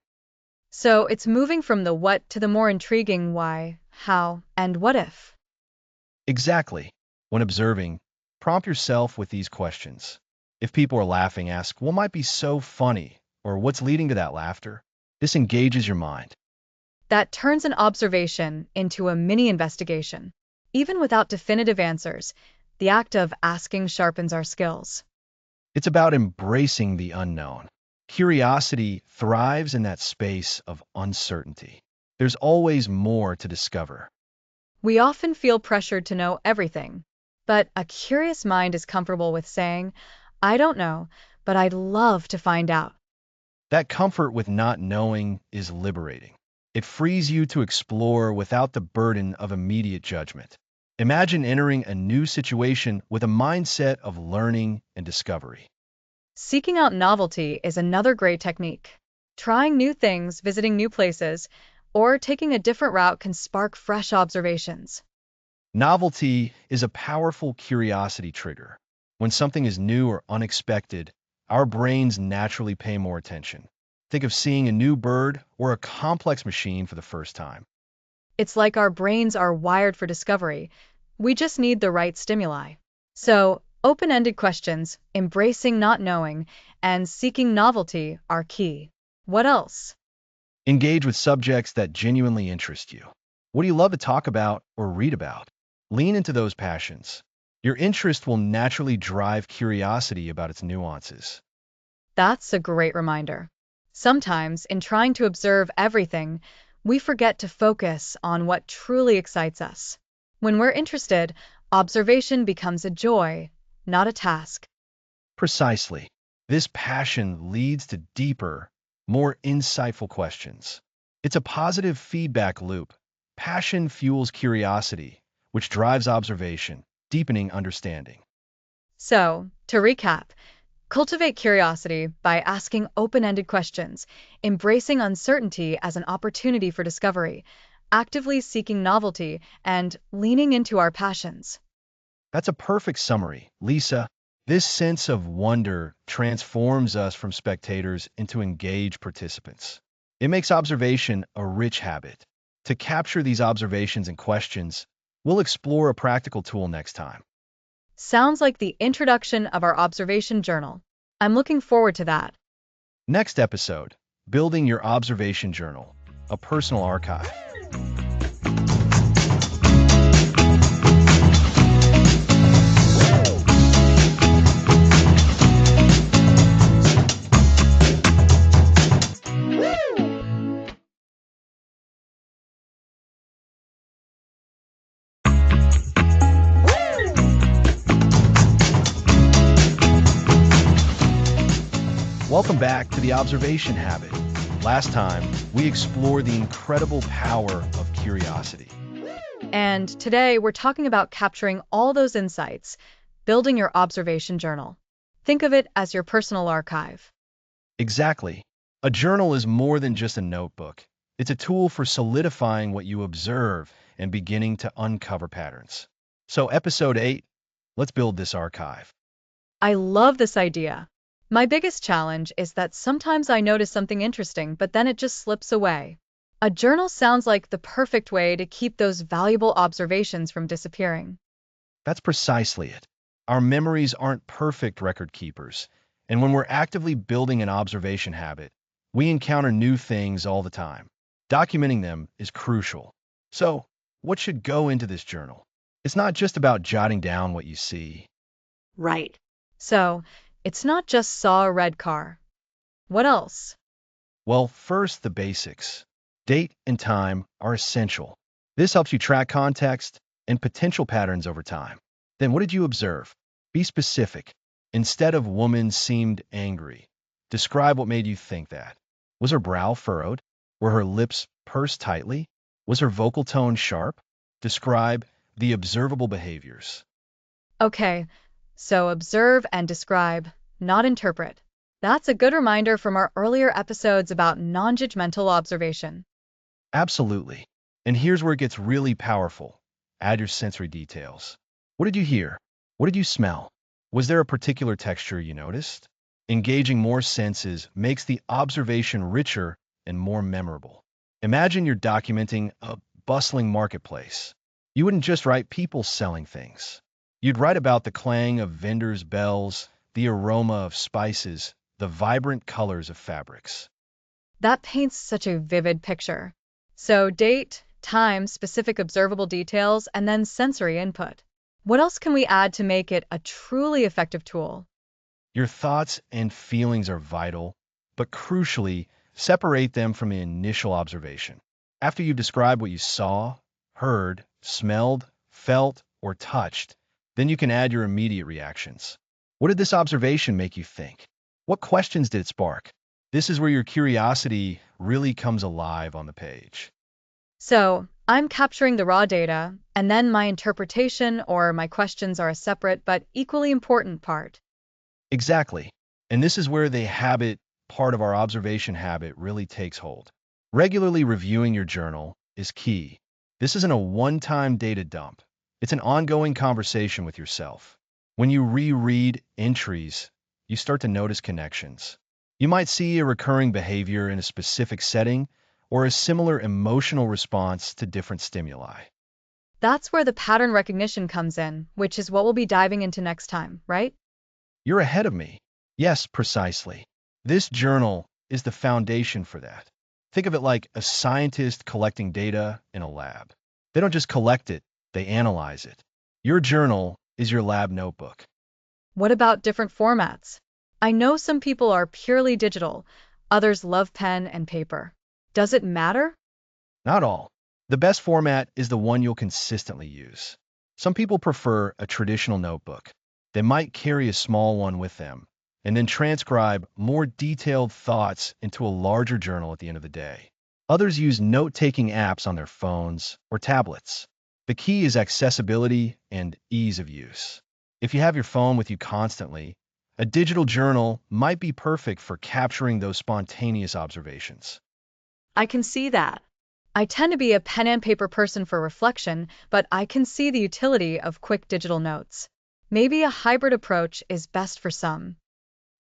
So it's moving from the what to the more intriguing why, how, and what if. Exactly. When observing, prompt yourself with these questions. If people are laughing, ask, what might be so funny? Or what's leading to that laughter? This engages your mind. That turns an observation into a mini investigation. Even without definitive answers, the act of asking sharpens our skills. It's about embracing the unknown. Curiosity thrives in that space of uncertainty. There's always more to discover. We often feel pressured to know everything, but a curious mind is comfortable with saying, I don't know, but I'd love to find out. That comfort with not knowing is liberating. It frees you to explore without the burden of immediate judgment. Imagine entering a new situation with a mindset of learning and discovery. Seeking out novelty is another great technique. Trying new things, visiting new places, or taking a different route can spark fresh observations. Novelty is a powerful curiosity trigger. When something is new or unexpected, our brains naturally pay more attention. Think of seeing a new bird or a complex machine for the first time. It's like our brains are wired for discovery. We just need the right stimuli. So, open-ended questions, embracing not knowing, and seeking novelty are key. What else? Engage with subjects that genuinely interest you. What do you love to talk about or read about? Lean into those passions. Your interest will naturally drive curiosity about its nuances. That's a great reminder. Sometimes, in trying to observe everything, we forget to focus on what truly excites us. When we're interested, observation becomes a joy, not a task. Precisely. This passion leads to deeper, more insightful questions. It's a positive feedback loop. Passion fuels curiosity, which drives observation, deepening understanding. So, to recap, cultivate curiosity by asking open-ended questions, embracing uncertainty as an opportunity for discovery, actively seeking novelty, and leaning into our passions. That's a perfect summary, Lisa. This sense of wonder transforms us from spectators into engaged participants. It makes observation a rich habit. To capture these observations and questions, we'll explore a practical tool next time. Sounds like the introduction of our observation journal. I'm looking forward to that. Next episode, Building Your Observation Journal, a personal archive. Welcome back to the Observation Habit. Last time, we explored the incredible power of curiosity. And today we're talking about capturing all those insights, building your observation journal. Think of it as your personal archive. Exactly. A journal is more than just a notebook. It's a tool for solidifying what you observe and beginning to uncover patterns. So, episode 8, let's build this archive. I love this idea. My biggest challenge is that sometimes I notice something interesting, but then it just slips away. A journal sounds like the perfect way to keep those valuable observations from disappearing. That's precisely it. Our memories aren't perfect record keepers, and when we're actively building an observation habit, we encounter new things all the time. Documenting them is crucial. So, what should go into this journal? It's not just about jotting down what you see. Right. So, it's not just saw a red car. What else? Well, first, the basics. Date and time are essential. This helps you track context and potential patterns over time. Then, what did you observe? Be specific. Instead of woman seemed angry, describe what made you think that. Was her brow furrowed? Were her lips pursed tightly? Was her vocal tone sharp? Describe the observable behaviors. Okay, so observe and describe, not interpret. That's a good reminder from our earlier episodes about non-judgmental observation. Absolutely. And here's where it gets really powerful. Add your sensory details. What did you hear? What did you smell? Was there a particular texture you noticed? Engaging more senses makes the observation richer and more memorable. Imagine you're documenting a bustling marketplace. You wouldn't just write people selling things. You'd write about the clang of vendors' bells, the aroma of spices, the vibrant colors of fabrics. That paints such a vivid picture. So, date, time, specific observable details, and then sensory input. What else can we add to make it a truly effective tool? Your thoughts and feelings are vital, but crucially, separate them from the initial observation. After you describe what you saw, heard, smelled, felt, or touched. Then you can add your immediate reactions. What did this observation make you think? What questions did it spark? This is where your curiosity really comes alive on the page. So, I'm capturing the raw data, and then my interpretation or my questions are a separate but equally important part. Exactly. And this is where the habit, part of our observation habit, really takes hold. Regularly reviewing your journal is key. This isn't a one-time data dump. It's an ongoing conversation with yourself. When you reread entries, you start to notice connections. You might see a recurring behavior in a specific setting or a similar emotional response to different stimuli. That's where the pattern recognition comes in, which is what we'll be diving into next time, right? You're ahead of me. Yes, precisely. This journal is the foundation for that. Think of it like a scientist collecting data in a lab. They don't just collect it, they analyze it. Your journal is your lab notebook. What about different formats? I know some people are purely digital, others love pen and paper. Does it matter? Not all. The best format is the one you'll consistently use. Some people prefer a traditional notebook. They might carry a small one with them and then transcribe more detailed thoughts into a larger journal at the end of the day. Others use note-taking apps on their phones or tablets. The key is accessibility and ease of use. If you have your phone with you constantly, a digital journal might be perfect for capturing those spontaneous observations. I can see that. I tend to be a pen and paper person for reflection, but I can see the utility of quick digital notes. Maybe a hybrid approach is best for some.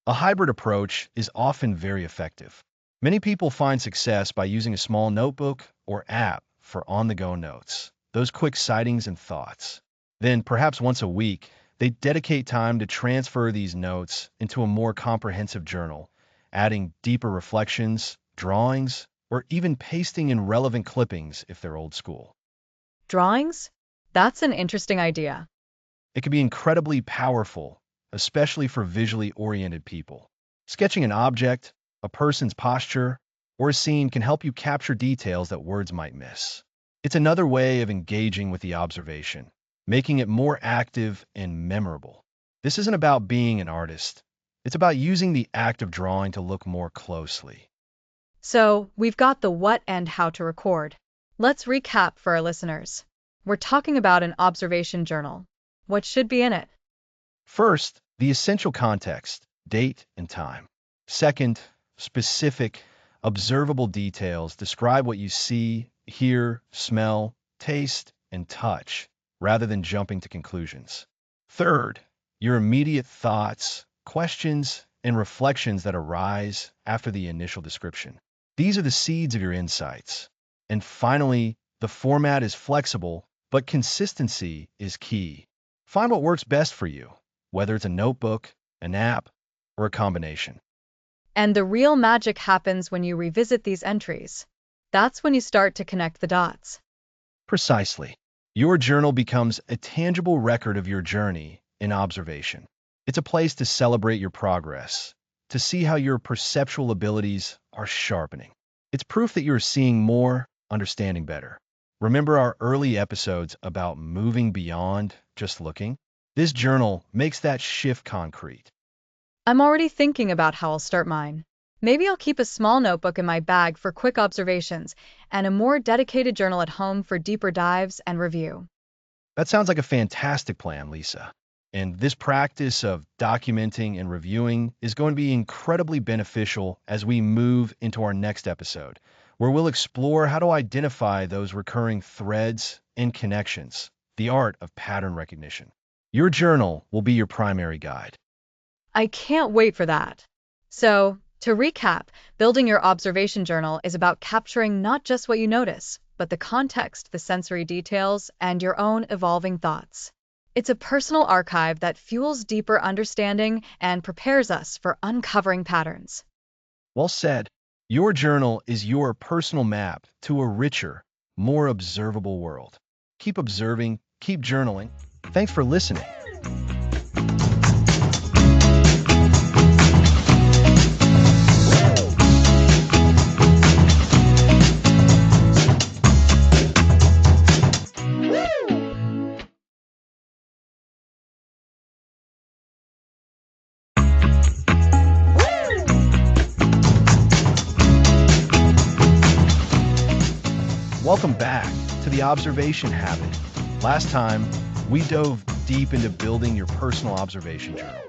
A hybrid approach is often very effective. Many people find success by using a small notebook or app for on-the-go notes, those quick sightings and thoughts. Then, perhaps once a week, they dedicate time to transfer these notes into a more comprehensive journal, adding deeper reflections, drawings, or even pasting in relevant clippings if they're old school. Drawings? That's an interesting idea. It can be incredibly powerful, especially for visually oriented people. Sketching an object, a person's posture, or a scene can help you capture details that words might miss. It's another way of engaging with the observation, making it more active and memorable. This isn't about being an artist. It's about using the act of drawing to look more closely. So, we've got the what and how to record. Let's recap for our listeners. We're talking about an observation journal. What should be in it? First, the essential context, date and time. Second, specific, observable details describe what you see, hear, smell, taste, and touch, rather than jumping to conclusions. Third, your immediate thoughts, questions, and reflections that arise after the initial description. These are the seeds of your insights. And finally, the format is flexible, but consistency is key. Find what works best for you, whether it's a notebook, an app, or a combination. And the real magic happens when you revisit these entries. That's when you start to connect the dots. Precisely. Your journal becomes a tangible record of your journey in observation. It's a place to celebrate your progress, to see how your perceptual abilities are sharpening. It's proof that you're seeing more, understanding better. Remember our early episodes about moving beyond just looking? This journal makes that shift concrete. I'm already thinking about how I'll start mine. Maybe I'll keep a small notebook in my bag for quick observations and a more dedicated journal at home for deeper dives and review. That sounds like a fantastic plan, Lisa. And this practice of documenting and reviewing is going to be incredibly beneficial as we move into our next episode, where we'll explore how to identify those recurring threads and connections, the art of pattern recognition. Your journal will be your primary guide. I can't wait for that. So, to recap, building your observation journal is about capturing not just what you notice, but the context, the sensory details, and your own evolving thoughts. It's a personal archive that fuels deeper understanding and prepares us for uncovering patterns. Well said. Your journal is your personal map to a richer, more observable world. Keep observing, keep journaling. Thanks for listening. Welcome back to the observation habit. Last time, we dove deep into building your personal observation journal.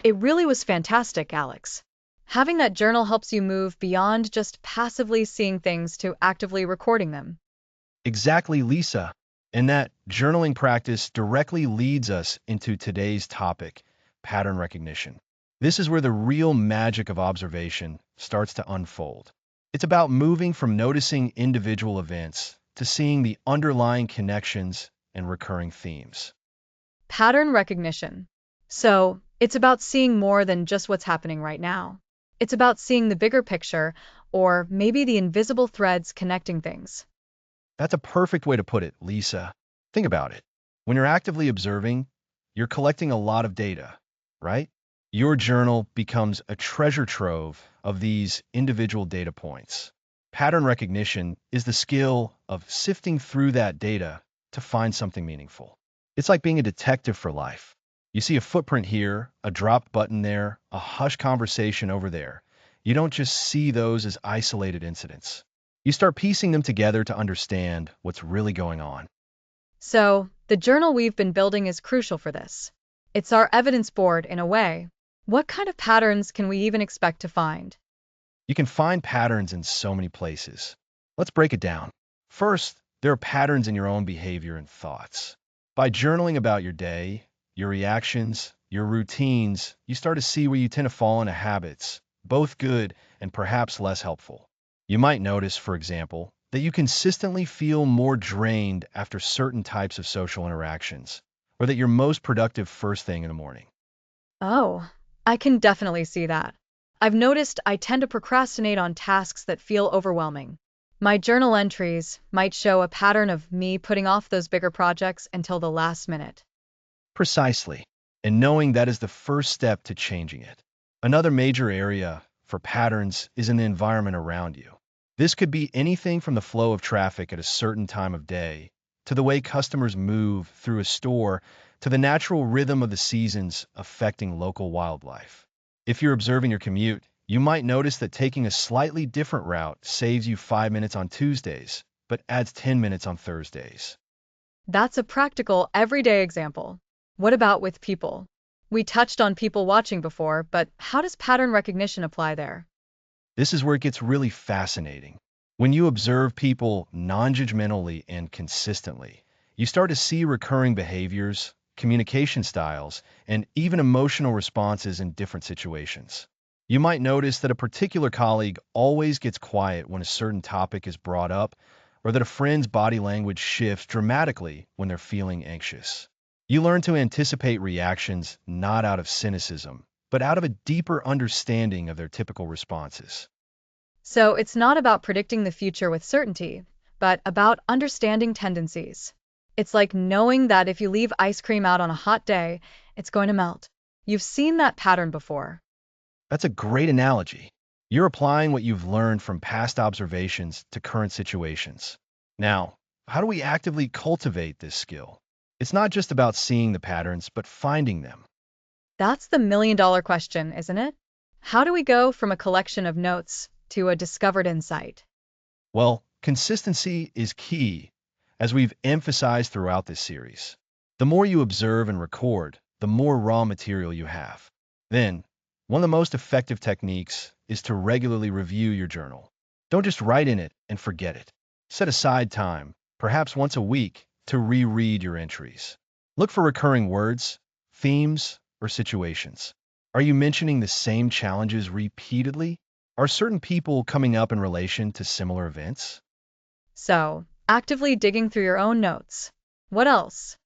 It really was fantastic, Alex. Having that journal helps you move beyond just passively seeing things to actively recording them. Exactly, Lisa. And that journaling practice directly leads us into today's topic, pattern recognition. This is where the real magic of observation starts to unfold. It's about moving from noticing individual events to seeing the underlying connections and recurring themes. Pattern recognition. So, it's about seeing more than just what's happening right now. It's about seeing the bigger picture, or maybe the invisible threads connecting things. That's a perfect way to put it, Lisa. Think about it. When you're actively observing, you're collecting a lot of data, right? Your journal becomes a treasure trove of these individual data points. Pattern recognition is the skill of sifting through that data to find something meaningful. It's like being a detective for life. You see a footprint here, a dropped button there, a hushed conversation over there. You don't just see those as isolated incidents. You start piecing them together to understand what's really going on. So, the journal we've been building is crucial for this. It's our evidence board in a way. What kind of patterns can we even expect to find? You can find patterns in so many places. Let's break it down. First, there are patterns in your own behavior and thoughts. By journaling about your day, your reactions, your routines, you start to see where you tend to fall into habits, both good and perhaps less helpful. You might notice, for example, that you consistently feel more drained after certain types of social interactions, or that you're most productive first thing in the morning. Oh, I can definitely see that. I've noticed I tend to procrastinate on tasks that feel overwhelming. My journal entries might show a pattern of me putting off those bigger projects until the last minute. Precisely. And knowing that is the first step to changing it. Another major area for patterns is in the environment around you. This could be anything from the flow of traffic at a certain time of day, to the way customers move through a store, to the natural rhythm of the seasons affecting local wildlife. If you're observing your commute, you might notice that taking a slightly different route saves you 5 minutes on Tuesdays, but adds 10 minutes on Thursdays. That's a practical, everyday example. What about with people? We touched on people watching before, but how does pattern recognition apply there? This is where it gets really fascinating. When you observe people non-judgmentally and consistently, you start to see recurring behaviors, communication styles, and even emotional responses in different situations. You might notice that a particular colleague always gets quiet when a certain topic is brought up, or that a friend's body language shifts dramatically when they're feeling anxious. You learn to anticipate reactions not out of cynicism, but out of a deeper understanding of their typical responses. So it's not about predicting the future with certainty, but about understanding tendencies. It's like knowing that if you leave ice cream out on a hot day, it's going to melt. You've seen that pattern before. That's a great analogy. You're applying what you've learned from past observations to current situations. Now, how do we actively cultivate this skill? It's not just about seeing the patterns, but finding them. That's the million-dollar question, isn't it? How do we go from a collection of notes to a discovered insight? Well, consistency is key, as we've emphasized throughout this series. The more you observe and record, the more raw material you have. Then, one of the most effective techniques is to regularly review your journal. Don't just write in it and forget it. Set aside time, perhaps once a week, to reread your entries. Look for recurring words, themes, or situations. Are you mentioning the same challenges repeatedly? Are certain people coming up in relation to similar events? So, actively digging through your own notes. What else?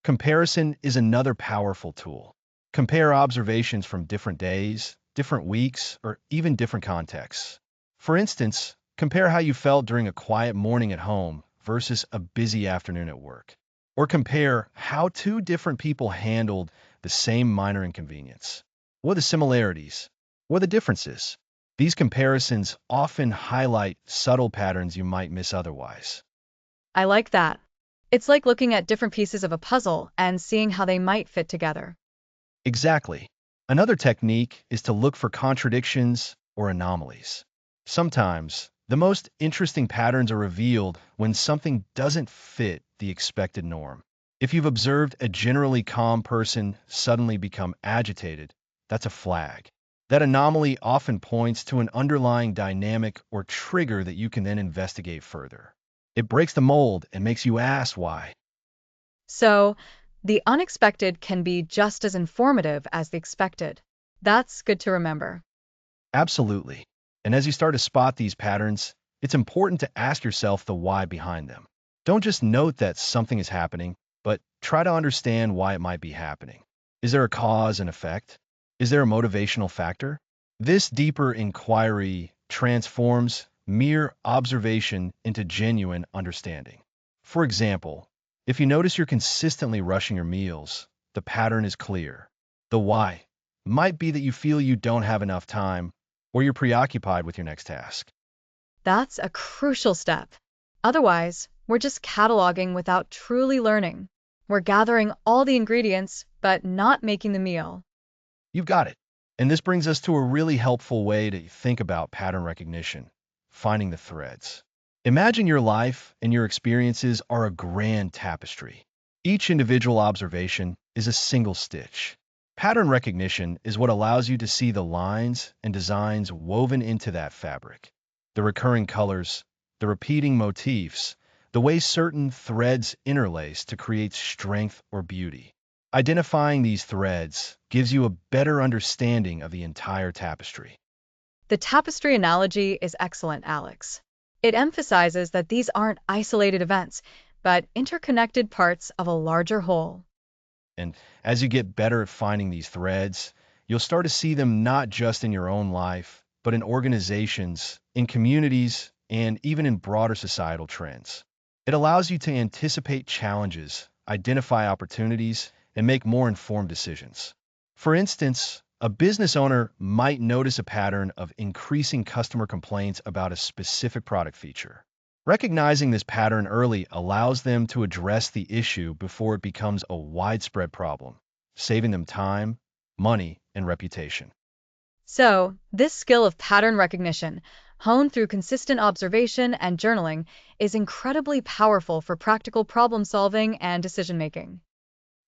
Comparison is another powerful tool. Compare observations from different days, different weeks, or even different contexts. For instance, compare how you felt during a quiet morning at home versus a busy afternoon at work. Or compare how two different people handled the same minor inconvenience. What are the similarities? What are the differences? These comparisons often highlight subtle patterns you might miss otherwise. I like that. It's like looking at different pieces of a puzzle and seeing how they might fit together. Exactly. Another technique is to look for contradictions or anomalies. Sometimes, The most interesting patterns are revealed when something doesn't fit the expected norm. If you've observed a generally calm person suddenly become agitated, that's a flag. That anomaly often points to an underlying dynamic or trigger that you can then investigate further. It breaks the mold and makes you ask why. So, the unexpected can be just as informative as the expected. That's good to remember. Absolutely. And as you start to spot these patterns, it's important to ask yourself the why behind them. Don't just note that something is happening, but try to understand why it might be happening. Is there a cause and effect? Is there a motivational factor? This deeper inquiry transforms mere observation into genuine understanding. For example, if you notice you're consistently rushing your meals, the pattern is clear. The why might be that you feel you don't have enough time or you're preoccupied with your next task. That's a crucial step. Otherwise, we're just cataloging without truly learning. We're gathering all the ingredients, but not making the meal. You've got it. And this brings us to a really helpful way to think about pattern recognition, finding the threads. Imagine your life and your experiences are a grand tapestry. Each individual observation is a single stitch. Pattern recognition is what allows you to see the lines and designs woven into that fabric. The recurring colors, the repeating motifs, the way certain threads interlace to create strength or beauty. Identifying these threads gives you a better understanding of the entire tapestry. The tapestry analogy is excellent, Alex. It emphasizes that these aren't isolated events, but interconnected parts of a larger whole. And as you get better at finding these threads, you'll start to see them not just in your own life, but in organizations, in communities, and even in broader societal trends. It allows you to anticipate challenges, identify opportunities, and make more informed decisions. For instance, a business owner might notice a pattern of increasing customer complaints about a specific product feature. Recognizing this pattern early allows them to address the issue before it becomes a widespread problem, saving them time, money, and reputation. So, this skill of pattern recognition, honed through consistent observation and journaling, is incredibly powerful for practical problem solving and decision making.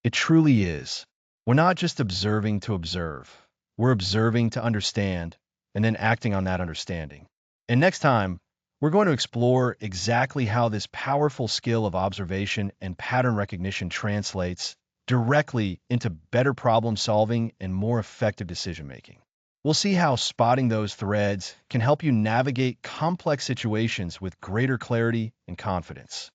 It truly is. We're not just observing to observe. We're observing to understand and then acting on that understanding. And next time, we're going to explore exactly how this powerful skill of observation and pattern recognition translates directly into better problem solving and more effective decision making. We'll see how spotting those threads can help you navigate complex situations with greater clarity and confidence.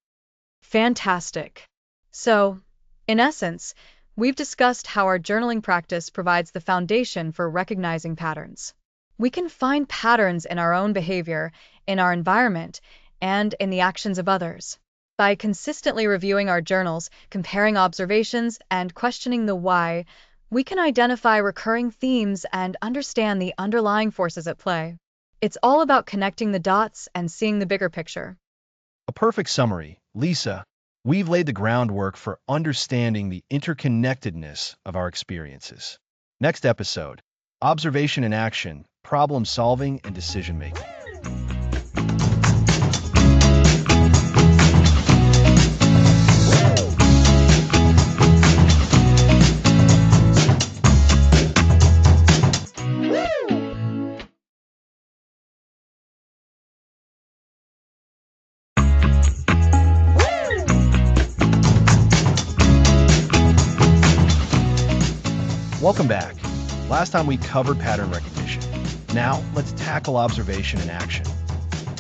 Fantastic. So, in essence, we've discussed how our journaling practice provides the foundation for recognizing patterns. We can find patterns in our own behavior, in our environment, and in the actions of others. By consistently reviewing our journals, comparing observations, and questioning the why, we can identify recurring themes and understand the underlying forces at play. It's all about connecting the dots and seeing the bigger picture. A perfect summary, Lisa. We've laid the groundwork for understanding the interconnectedness of our experiences. Next episode, observation and action, problem solving and decision making. Welcome back. Last time we covered pattern recognition. Now let's tackle observation and action.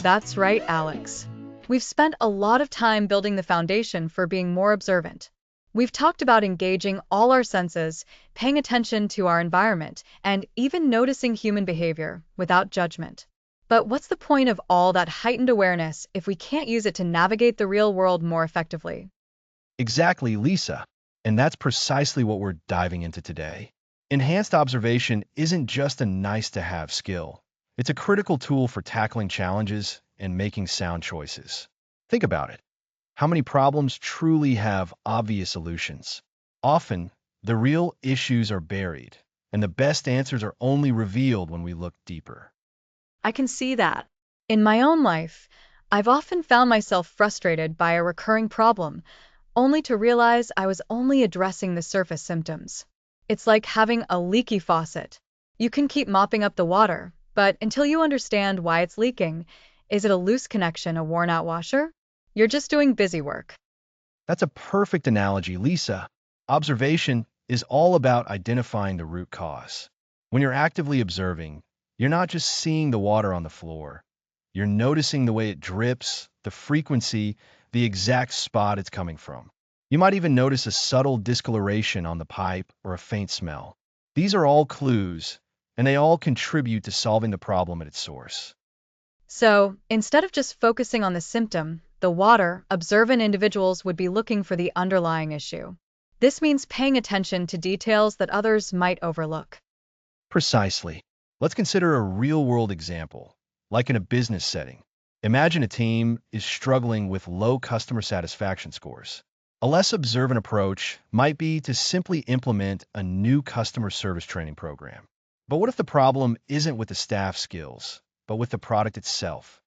That's right, Alex. We've spent a lot of time building the foundation for being more observant. We've talked about engaging all our senses, paying attention to our environment, and even noticing human behavior without judgment. But what's the point of all that heightened awareness if we can't use it to navigate the real world more effectively? Exactly, Lisa. And that's precisely what we're diving into today. Enhanced observation isn't just a nice-to-have skill. It's a critical tool for tackling challenges and making sound choices. Think about it. How many problems truly have obvious solutions? Often, the real issues are buried, and the best answers are only revealed when we look deeper. I can see that. In my own life, I've often found myself frustrated by a recurring problem, only to realize I was only addressing the surface symptoms. It's like having a leaky faucet. You can keep mopping up the water, but until you understand why it's leaking, is it a loose connection, a worn out washer? You're just doing busy work. That's a perfect analogy, Lisa. Observation is all about identifying the root cause. When you're actively observing, you're not just seeing the water on the floor. You're noticing the way it drips, the frequency, the exact spot it's coming from. You might even notice a subtle discoloration on the pipe or a faint smell. These are all clues, and they all contribute to solving the problem at its source. So, instead of just focusing on the symptom, the water, observant individuals would be looking for the underlying issue. This means paying attention to details that others might overlook. Precisely. Let's consider a real-world example, like in a business setting. Imagine a team is struggling with low customer satisfaction scores. A less observant approach might be to simply implement a new customer service training program. But what if the problem isn't with the staff skills, but with the product itself?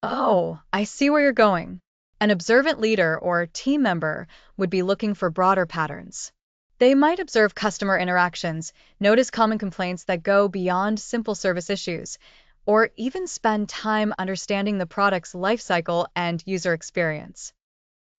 Oh, I see where you're going. An observant leader or team member would be looking for broader patterns. They might observe customer interactions, notice common complaints that go beyond simple service issues, or even spend time understanding the product's life cycle and user experience.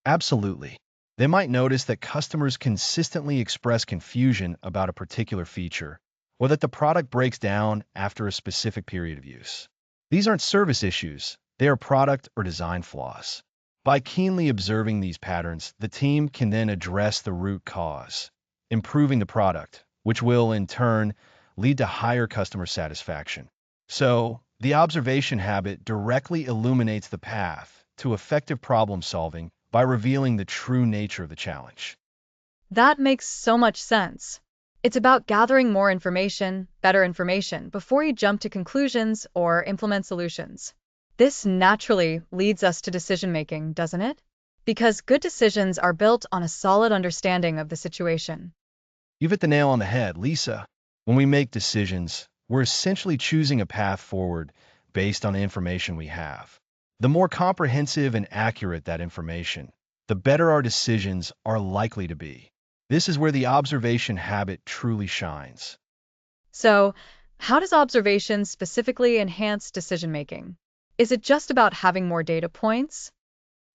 Absolutely. They might notice that customers consistently express confusion about a particular feature, or that the product breaks down after a specific period of use. These aren't service issues, they are product or design flaws. By keenly observing these patterns, the team can then address the root cause, improving the product, which will, in turn, lead to higher customer satisfaction. So, the observation habit directly illuminates the path to effective problem solving by revealing the true nature of the challenge. That makes so much sense. It's about gathering more information, better information, before you jump to conclusions or implement solutions. This naturally leads us to decision making, doesn't it? Because good decisions are built on a solid understanding of the situation. You've hit the nail on the head, Lisa. When we make decisions, we're essentially choosing a path forward based on the information we have. The more comprehensive and accurate that information, the better our decisions are likely to be. This is where the observation habit truly shines. So, how does observation specifically enhance decision making? Is it just about having more data points?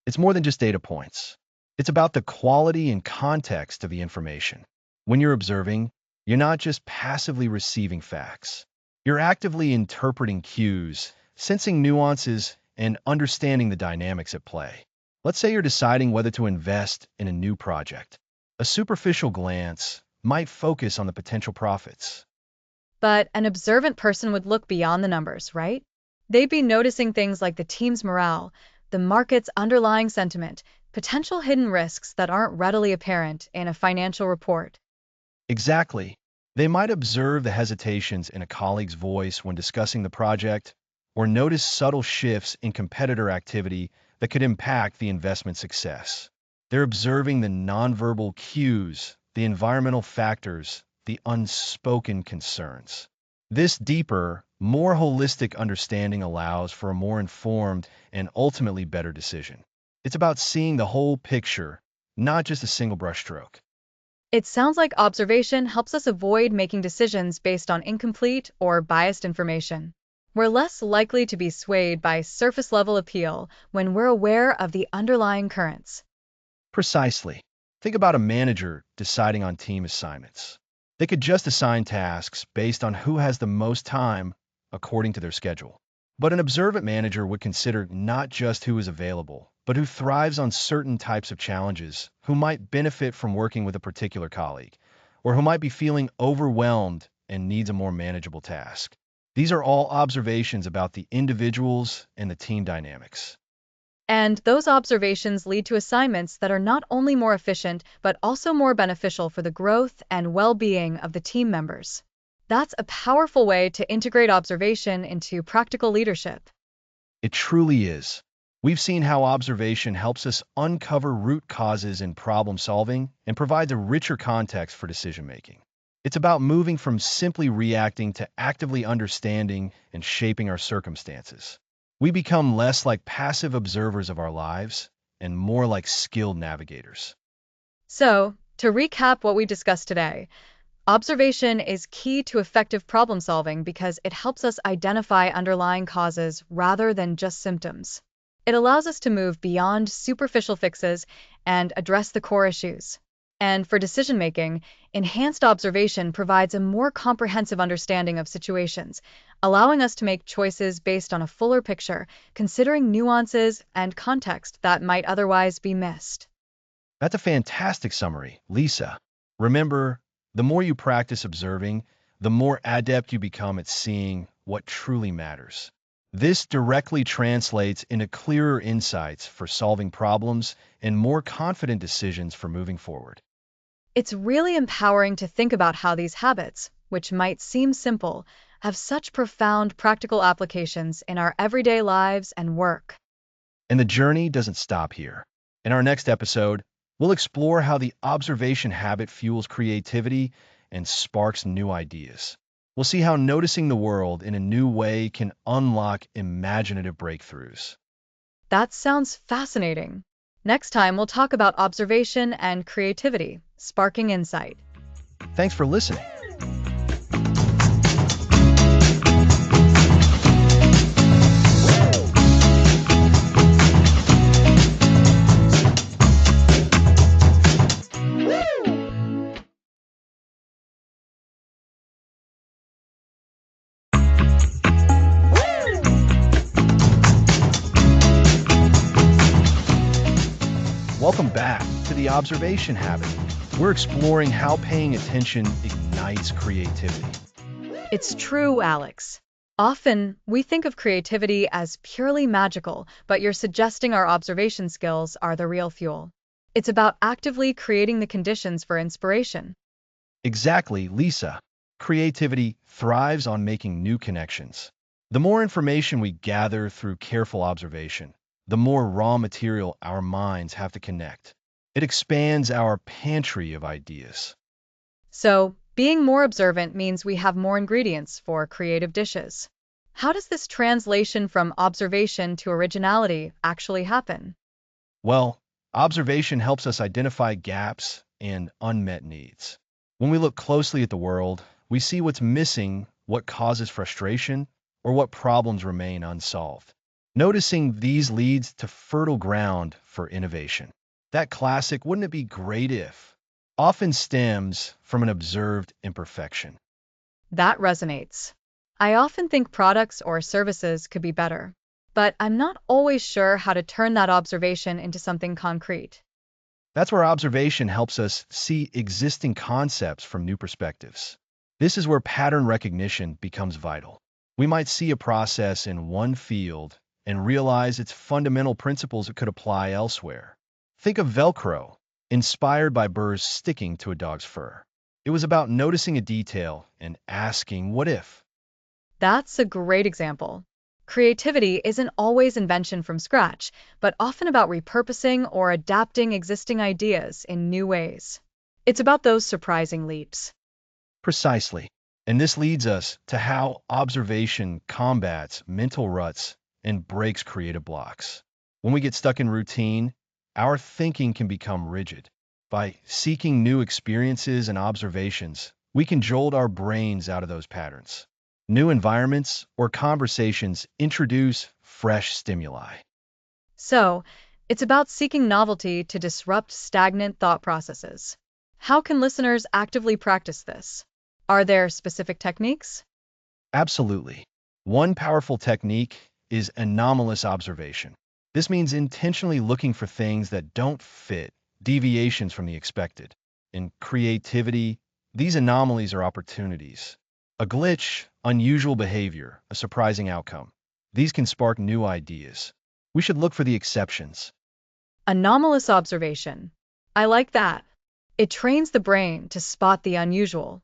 It's more than just data points. It's about the quality and context of the information. When you're observing, you're not just passively receiving facts. You're actively interpreting cues, sensing nuances, and understanding the dynamics at play. Let's say you're deciding whether to invest in a new project. A superficial glance might focus on the potential profits. But an observant person would look beyond the numbers, right? They'd be noticing things like the team's morale, the market's underlying sentiment, potential hidden risks that aren't readily apparent in a financial report. Exactly. They might observe the hesitations in a colleague's voice when discussing the project, or notice subtle shifts in competitor activity that could impact the investment success. They're observing the nonverbal cues, the environmental factors, the unspoken concerns. This deeper, more holistic understanding allows for a more informed and ultimately better decision. It's about seeing the whole picture, not just a single brushstroke. It sounds like observation helps us avoid making decisions based on incomplete or biased information. We're less likely to be swayed by surface level appeal when we're aware of the underlying currents. Precisely. Think about a manager deciding on team assignments. They could just assign tasks based on who has the most time according to their schedule. But an observant manager would consider not just who is available, but who thrives on certain types of challenges, who might benefit from working with a particular colleague, or who might be feeling overwhelmed and needs a more manageable task. These are all observations about the individuals and the team dynamics. And those observations lead to assignments that are not only more efficient, but also more beneficial for the growth and well-being of the team members. That's a powerful way to integrate observation into practical leadership. It truly is. We've seen how observation helps us uncover root causes in problem solving and provides a richer context for decision making. It's about moving from simply reacting to actively understanding and shaping our circumstances. We become less like passive observers of our lives and more like skilled navigators. So, to recap what we discussed today, observation is key to effective problem solving because it helps us identify underlying causes rather than just symptoms. It allows us to move beyond superficial fixes and address the core issues. And for decision making, enhanced observation provides a more comprehensive understanding of situations, allowing us to make choices based on a fuller picture, considering nuances and context that might otherwise be missed. That's a fantastic summary, Lisa. Remember, the more you practice observing, the more adept you become at seeing what truly matters. This directly translates into clearer insights for solving problems and more confident decisions for moving forward. It's really empowering to think about how these habits, which might seem simple, have such profound practical applications in our everyday lives and work. And the journey doesn't stop here. In our next episode, we'll explore how the observation habit fuels creativity and sparks new ideas. We'll see how noticing the world in a new way can unlock imaginative breakthroughs. That sounds fascinating. Next time, we'll talk about observation and creativity, sparking insight. Thanks for listening. Welcome back to the observation habit. We're exploring how paying attention ignites creativity. It's true, Alex. Often, we think of creativity as purely magical, but you're suggesting our observation skills are the real fuel. It's about actively creating the conditions for inspiration. Exactly, Lisa. Creativity thrives on making new connections. The more information we gather through careful observation, the more raw material our minds have to connect. It expands our pantry of ideas. So, being more observant means we have more ingredients for creative dishes. How does this translation from observation to originality actually happen? Well, observation helps us identify gaps and unmet needs. When we look closely at the world, we see what's missing, what causes frustration, or what problems remain unsolved. Noticing these leads to fertile ground for innovation. That classic, wouldn't it be great if, often stems from an observed imperfection. That resonates. I often think products or services could be better, but I'm not always sure how to turn that observation into something concrete. That's where observation helps us see existing concepts from new perspectives. This is where pattern recognition becomes vital. We might see a process in one field and realize its fundamental principles could apply elsewhere. Think of Velcro, inspired by burrs sticking to a dog's fur. It was about noticing a detail and asking, what if? That's a great example. Creativity isn't always invention from scratch, but often about repurposing or adapting existing ideas in new ways. It's about those surprising leaps. Precisely. And this leads us to how observation combats mental ruts and breaks creative blocks. When we get stuck in routine, our thinking can become rigid. By seeking new experiences and observations, we can jolt our brains out of those patterns. New environments or conversations introduce fresh stimuli. So, it's about seeking novelty to disrupt stagnant thought processes. How can listeners actively practice this? Are there specific techniques? Absolutely. One powerful technique is anomalous observation. This means intentionally looking for things that don't fit, deviations from the expected. In creativity, these anomalies are opportunities. A glitch, unusual behavior, a surprising outcome. These can spark new ideas. We should look for the exceptions. Anomalous observation. I like that. It trains the brain to spot the unusual.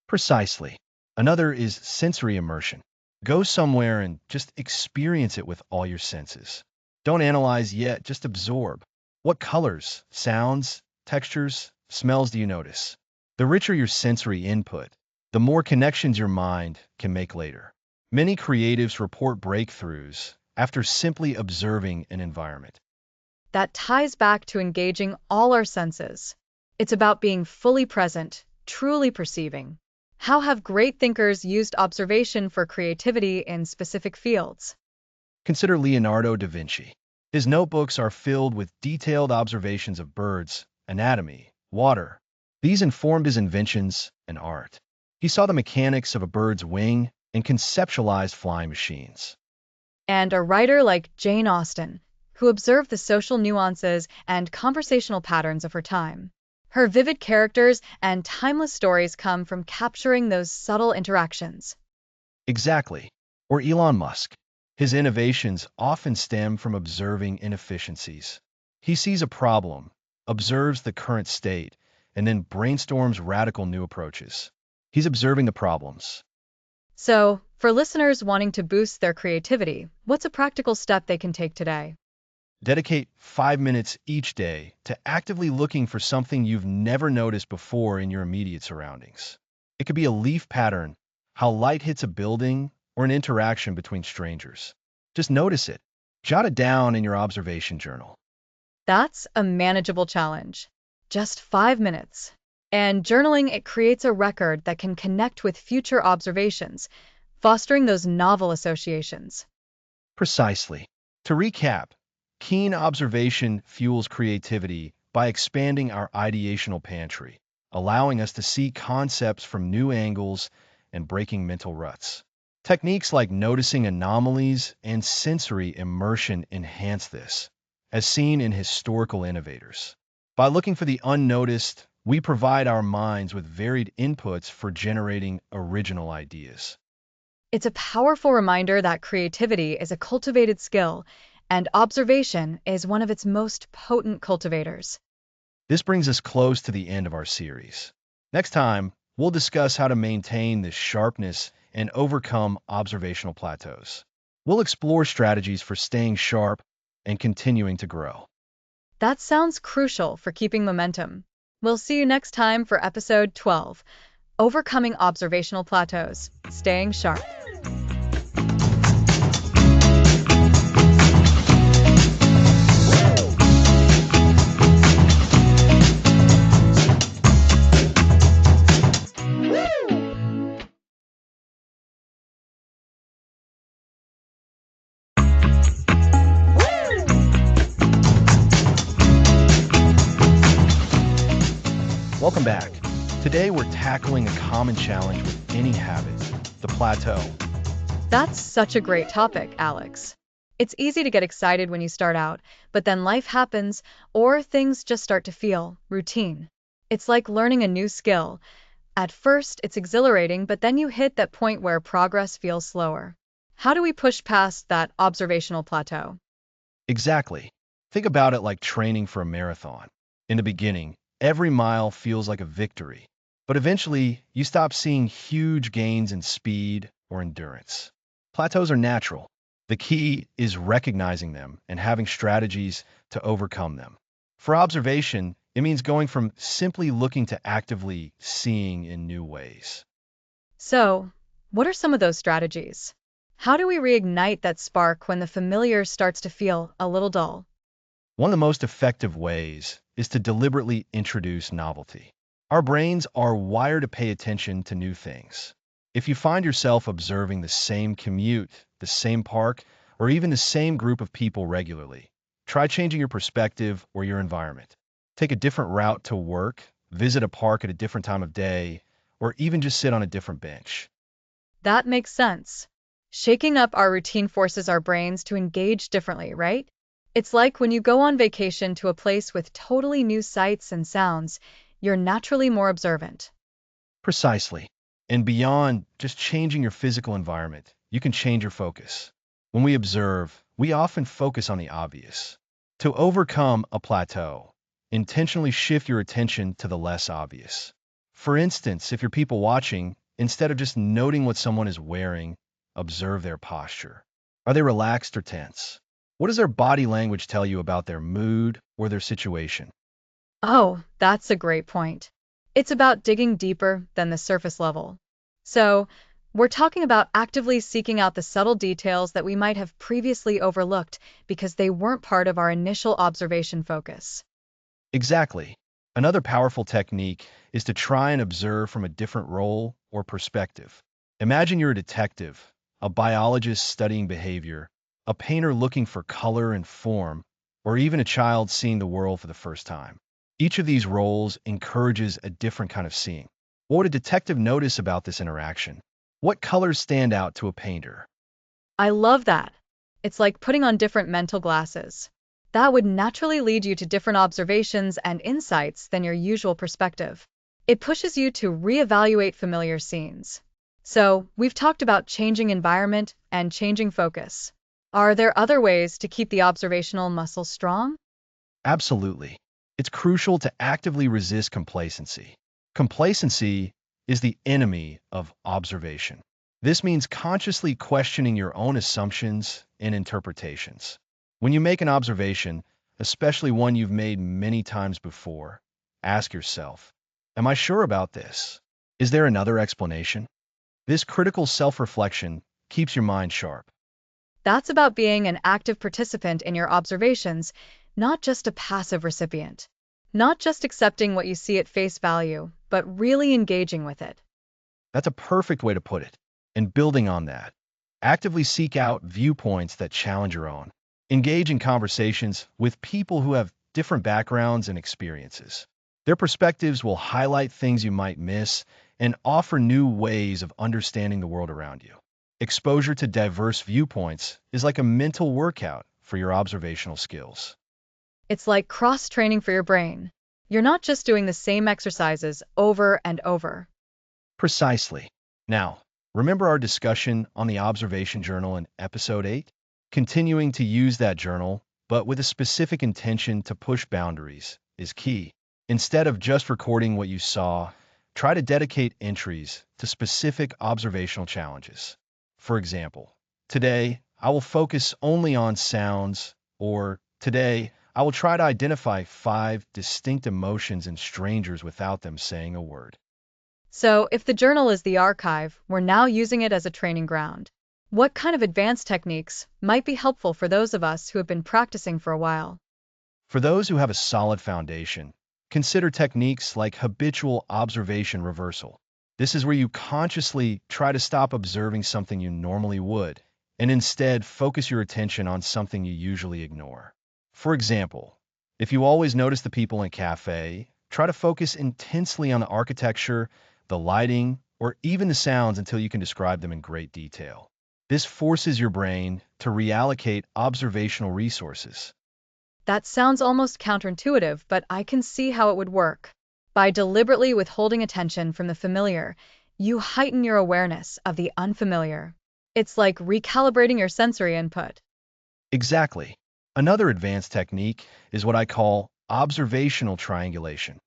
Precisely. Another is sensory immersion. Go somewhere and just experience it with all your senses. Don't analyze yet, just absorb. What colors, sounds, textures, smells do you notice? The richer your sensory input, the more connections your mind can make later. Many creatives report breakthroughs after simply observing an environment. That ties back to engaging all our senses. It's about being fully present, truly perceiving. How have great thinkers used observation for creativity in specific fields? Consider Leonardo da Vinci. His notebooks are filled with detailed observations of birds, anatomy, water. These informed his inventions and art. He saw the mechanics of a bird's wing and conceptualized flying machines. And a writer like Jane Austen, who observed the social nuances and conversational patterns of her time. Her vivid characters and timeless stories come from capturing those subtle interactions. Exactly. Or Elon Musk. His innovations often stem from observing inefficiencies. He sees a problem, observes the current state, and then brainstorms radical new approaches. He's observing the problems. So, for listeners wanting to boost their creativity, what's a practical step they can take today? Dedicate 5 minutes each day to actively looking for something you've never noticed before in your immediate surroundings. It could be a leaf pattern, how light hits a building, or an interaction between strangers. Just notice it. Jot it down in your observation journal. That's a manageable challenge. Just 5 minutes. And journaling, it creates a record that can connect with future observations, fostering those novel associations. Precisely. To recap, keen observation fuels creativity by expanding our ideational pantry, allowing us to see concepts from new angles and breaking mental ruts. Techniques like noticing anomalies and sensory immersion enhance this, as seen in historical innovators. By looking for the unnoticed, we provide our minds with varied inputs for generating original ideas. It's a powerful reminder that creativity is a cultivated skill, and observation is one of its most potent cultivators. This brings us close to the end of our series. Next time, we'll discuss how to maintain this sharpness and overcome observational plateaus. We'll explore strategies for staying sharp and continuing to grow. That sounds crucial for keeping momentum. We'll see you next time for episode 12, Overcoming Observational Plateaus, Staying Sharp. Welcome back. Today we're tackling a common challenge with any habit, the plateau. That's such a great topic, Alex. It's easy to get excited when you start out, but then life happens, or things just start to feel routine. It's like learning a new skill. At first, it's exhilarating, but then you hit that point where progress feels slower. How do we push past that observational plateau? Exactly. Think about it like training for a marathon. In the beginning, every mile feels like a victory, but eventually you stop seeing huge gains in speed or endurance. Plateaus are natural. The key is recognizing them and having strategies to overcome them. For observation, it means going from simply looking to actively seeing in new ways. So, what are some of those strategies? How do we reignite that spark when the familiar starts to feel a little dull? One of the most effective ways is to deliberately introduce novelty. Our brains are wired to pay attention to new things. If you find yourself observing the same commute, the same park, or even the same group of people regularly, try changing your perspective or your environment. Take a different route to work, visit a park at a different time of day, or even just sit on a different bench. That makes sense. Shaking up our routine forces our brains to engage differently, right? It's like when you go on vacation to a place with totally new sights and sounds, you're naturally more observant. Precisely. And beyond just changing your physical environment, you can change your focus. When we observe, we often focus on the obvious. To overcome a plateau, intentionally shift your attention to the less obvious. For instance, if you're people watching, instead of just noting what someone is wearing, observe their posture. Are they relaxed or tense? What does their body language tell you about their mood or their situation? Oh, that's a great point. It's about digging deeper than the surface level. So, We're talking about actively seeking out the subtle details that we might have previously overlooked because they weren't part of our initial observation focus. Exactly. Another powerful technique is to try and observe from a different role or perspective. Imagine you're a detective, a biologist studying behavior, a painter looking for color and form, or even a child seeing the world for the first time. Each of these roles encourages a different kind of seeing. What would a detective notice about this interaction? What colors stand out to a painter? I love that. It's like putting on different mental glasses. That would naturally lead you to different observations and insights than your usual perspective. It pushes you to reevaluate familiar scenes. So, we've talked about changing environment and changing focus. Are there other ways to keep the observational muscle strong? Absolutely. It's crucial to actively resist complacency. Complacency is the enemy of observation. This means consciously questioning your own assumptions and interpretations. When you make an observation, especially one you've made many times before, ask yourself, am I sure about this? Is there another explanation? This critical self-reflection keeps your mind sharp. That's about being an active participant in your observations, not just a passive recipient. Not just accepting what you see at face value, but really engaging with it. That's a perfect way to put it. And building on that, actively seek out viewpoints that challenge your own. Engage in conversations with people who have different backgrounds and experiences. Their perspectives will highlight things you might miss and offer new ways of understanding the world around you. Exposure to diverse viewpoints is like a mental workout for your observational skills. It's like cross-training for your brain. You're not just doing the same exercises over and over. Precisely. Now, remember our discussion on the observation journal in episode 8? Continuing to use that journal, but with a specific intention to push boundaries, is key. Instead of just recording what you saw, try to dedicate entries to specific observational challenges. For example, today I will focus only on sounds, or today I will try to identify 5 distinct emotions in strangers without them saying a word. So, if the journal is the archive, we're now using it as a training ground. What kind of advanced techniques might be helpful for those of us who have been practicing for a while? For those who have a solid foundation, consider techniques like habitual observation reversal. This is where you consciously try to stop observing something you normally would, and instead focus your attention on something you usually ignore. For example, if you always notice the people in a cafe, try to focus intensely on the architecture, the lighting, or even the sounds until you can describe them in great detail. This forces your brain to reallocate observational resources. That sounds almost counterintuitive, but I can see how it would work. By deliberately withholding attention from the familiar, you heighten your awareness of the unfamiliar. It's like recalibrating your sensory input. Exactly. Another advanced technique is what I call observational triangulation.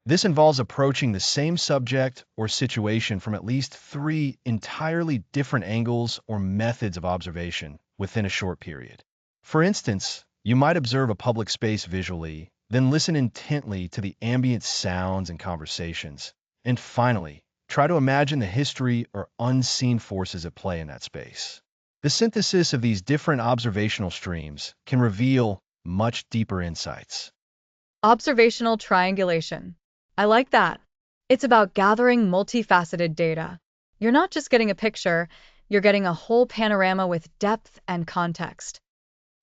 This involves approaching the same subject or situation from at least 3 entirely different angles or methods of observation within a short period. For instance, you might observe a public space visually, then listen intently to the ambient sounds and conversations, and finally, try to imagine the history or unseen forces at play in that space. The synthesis of these different observational streams can reveal much deeper insights. Observational triangulation. I like that. It's about gathering multifaceted data. You're not just getting a picture, you're getting a whole panorama with depth and context.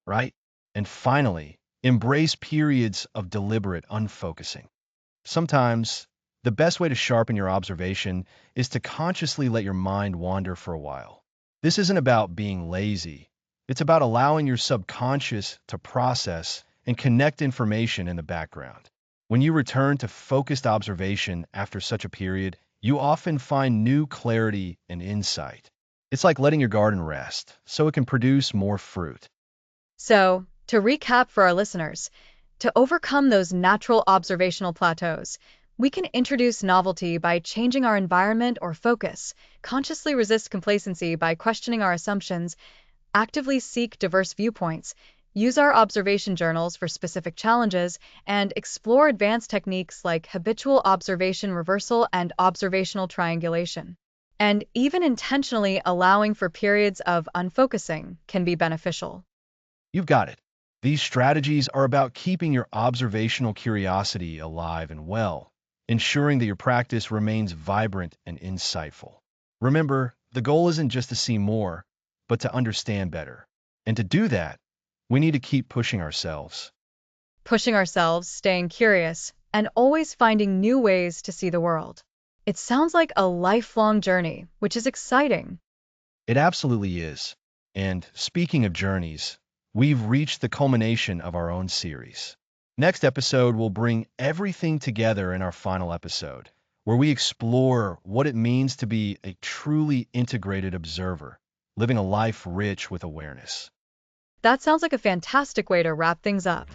Right? And finally, embrace periods of deliberate unfocusing. Sometimes, the best way to sharpen your observation is to consciously let your mind wander for a while. This isn't about being lazy. It's about allowing your subconscious to process and connect information in the background. When you return to focused observation after such a period, you often find new clarity and insight. It's like letting your garden rest so it can produce more fruit. So, to recap for our listeners, to overcome those natural observational plateaus, we can introduce novelty by changing our environment or focus, consciously resist complacency by questioning our assumptions, actively seek diverse viewpoints, use our observation journals for specific challenges, and explore advanced techniques like habitual observation reversal and observational triangulation. And even intentionally allowing for periods of unfocusing can be beneficial. You've got it. These strategies are about keeping your observational curiosity alive and well, ensuring that your practice remains vibrant and insightful. Remember, the goal isn't just to see more, but to understand better. And to do that, we need to keep pushing ourselves. Pushing ourselves, staying curious, and always finding new ways to see the world. It sounds like a lifelong journey, which is exciting. It absolutely is. And speaking of journeys, we've reached the culmination of our own series. Next episode will bring everything together in our final episode, where we explore what it means to be a truly integrated observer, living a life rich with awareness. That sounds like a fantastic way to wrap things up.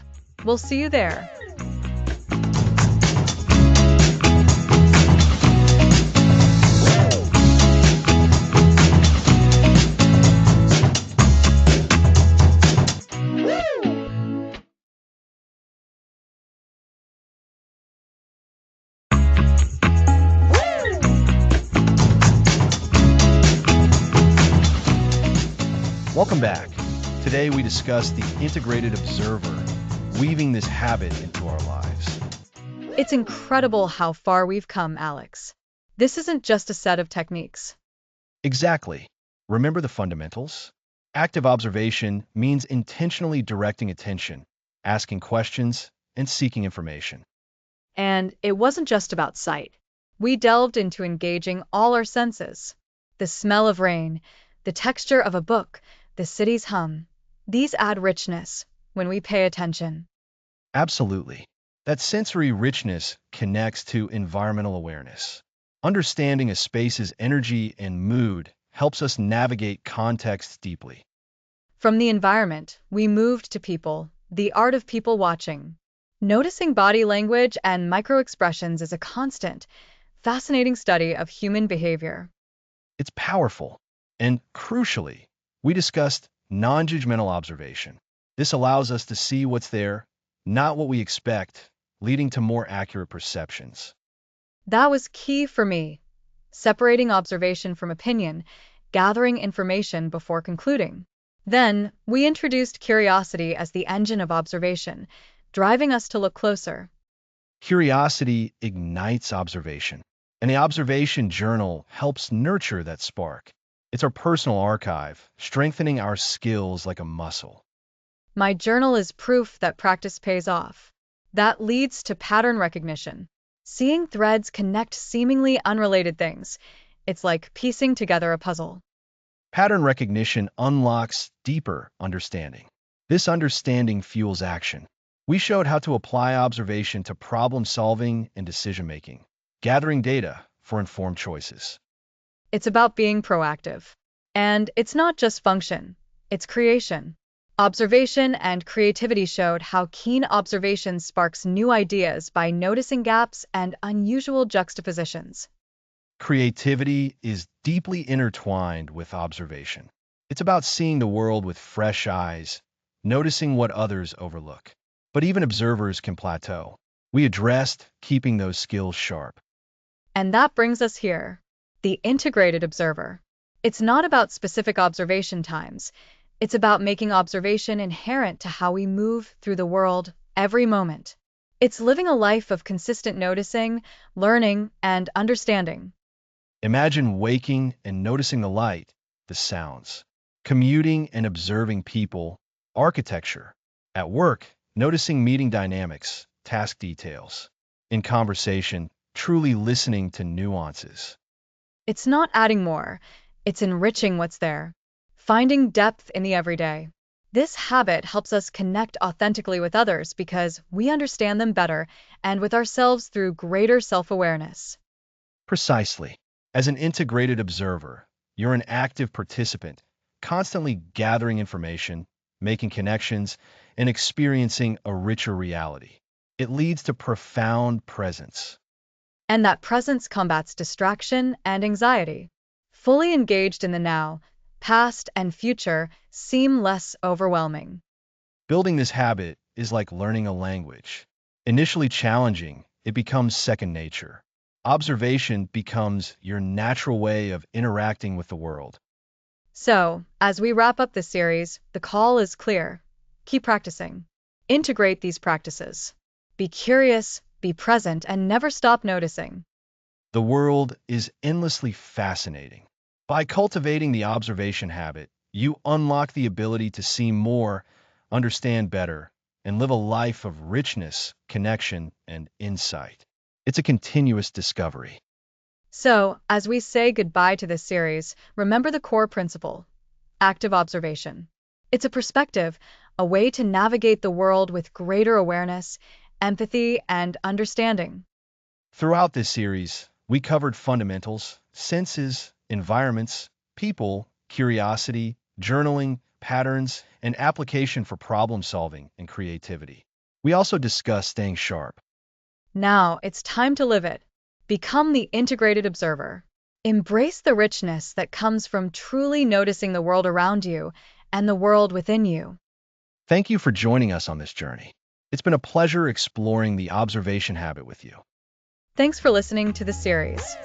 We'll see you there. Welcome back. Today we discuss the integrated observer, weaving this habit into our lives. It's incredible how far we've come, Alex. This isn't just a set of techniques. Exactly. Remember the fundamentals? Active observation means intentionally directing attention, asking questions, and seeking information. And it wasn't just about sight. We delved into engaging all our senses. The smell of rain, the texture of a book, the city's hum. These add richness when we pay attention. Absolutely. That sensory richness connects to environmental awareness. Understanding a space's energy and mood helps us navigate context deeply. From the environment, we moved to people, the art of people watching. Noticing body language and microexpressions is a constant, fascinating study of human behavior. It's powerful. And crucially, we discussed non-judgmental observation. This allows us to see what's there, not what we expect, leading to more accurate perceptions. That was key for me. Separating observation from opinion, gathering information before concluding. Then, we introduced curiosity as the engine of observation, driving us to look closer. Curiosity ignites observation, and the observation journal helps nurture that spark. It's our personal archive, strengthening our skills like a muscle. My journal is proof that practice pays off. That leads to pattern recognition. Seeing threads connect seemingly unrelated things. It's like piecing together a puzzle. Pattern recognition unlocks deeper understanding. This understanding fuels action. We showed how to apply observation to problem solving and decision making, gathering data for informed choices. It's about being proactive. And it's not just function, it's creation. Observation and creativity showed how keen observation sparks new ideas by noticing gaps and unusual juxtapositions. Creativity is deeply intertwined with observation. It's about seeing the world with fresh eyes, noticing what others overlook. But even observers can plateau. We addressed keeping those skills sharp. And that brings us here, the integrated observer. It's not about specific observation times. It's about making observation inherent to how we move through the world every moment. It's living a life of consistent noticing, learning, and understanding. Imagine waking and noticing the light, the sounds, commuting and observing people, architecture, at work, noticing meeting dynamics, task details, in conversation, truly listening to nuances. It's not adding more, it's enriching what's there, finding depth in the everyday. This habit helps us connect authentically with others because we understand them better and with ourselves through greater self-awareness. Precisely. As an integrated observer, you're an active participant, constantly gathering information, making connections, and experiencing a richer reality. It leads to profound presence. And that presence combats distraction and anxiety. Fully engaged in the now, past and future seem less overwhelming. Building this habit is like learning a language. Initially challenging, it becomes second nature. Observation becomes your natural way of interacting with the world. So, as we wrap up this series, the call is clear. Keep practicing. Integrate these practices. Be curious, be present, and never stop noticing. The world is endlessly fascinating. By cultivating the observation habit, you unlock the ability to see more, understand better, and live a life of richness, connection, and insight. It's a continuous discovery. So, as we say goodbye to this series, remember the core principle: active observation. It's a perspective, a way to navigate the world with greater awareness, empathy, and understanding. Throughout this series, we covered fundamentals, senses, environments, people, curiosity, journaling, patterns, and application for problem solving and creativity. We also discussed staying sharp. Now, it's time to live it. Become the integrated observer. Embrace the richness that comes from truly noticing the world around you and the world within you. Thank you for joining us on this journey. It's been a pleasure exploring the observation habit with you. Thanks for listening to the series.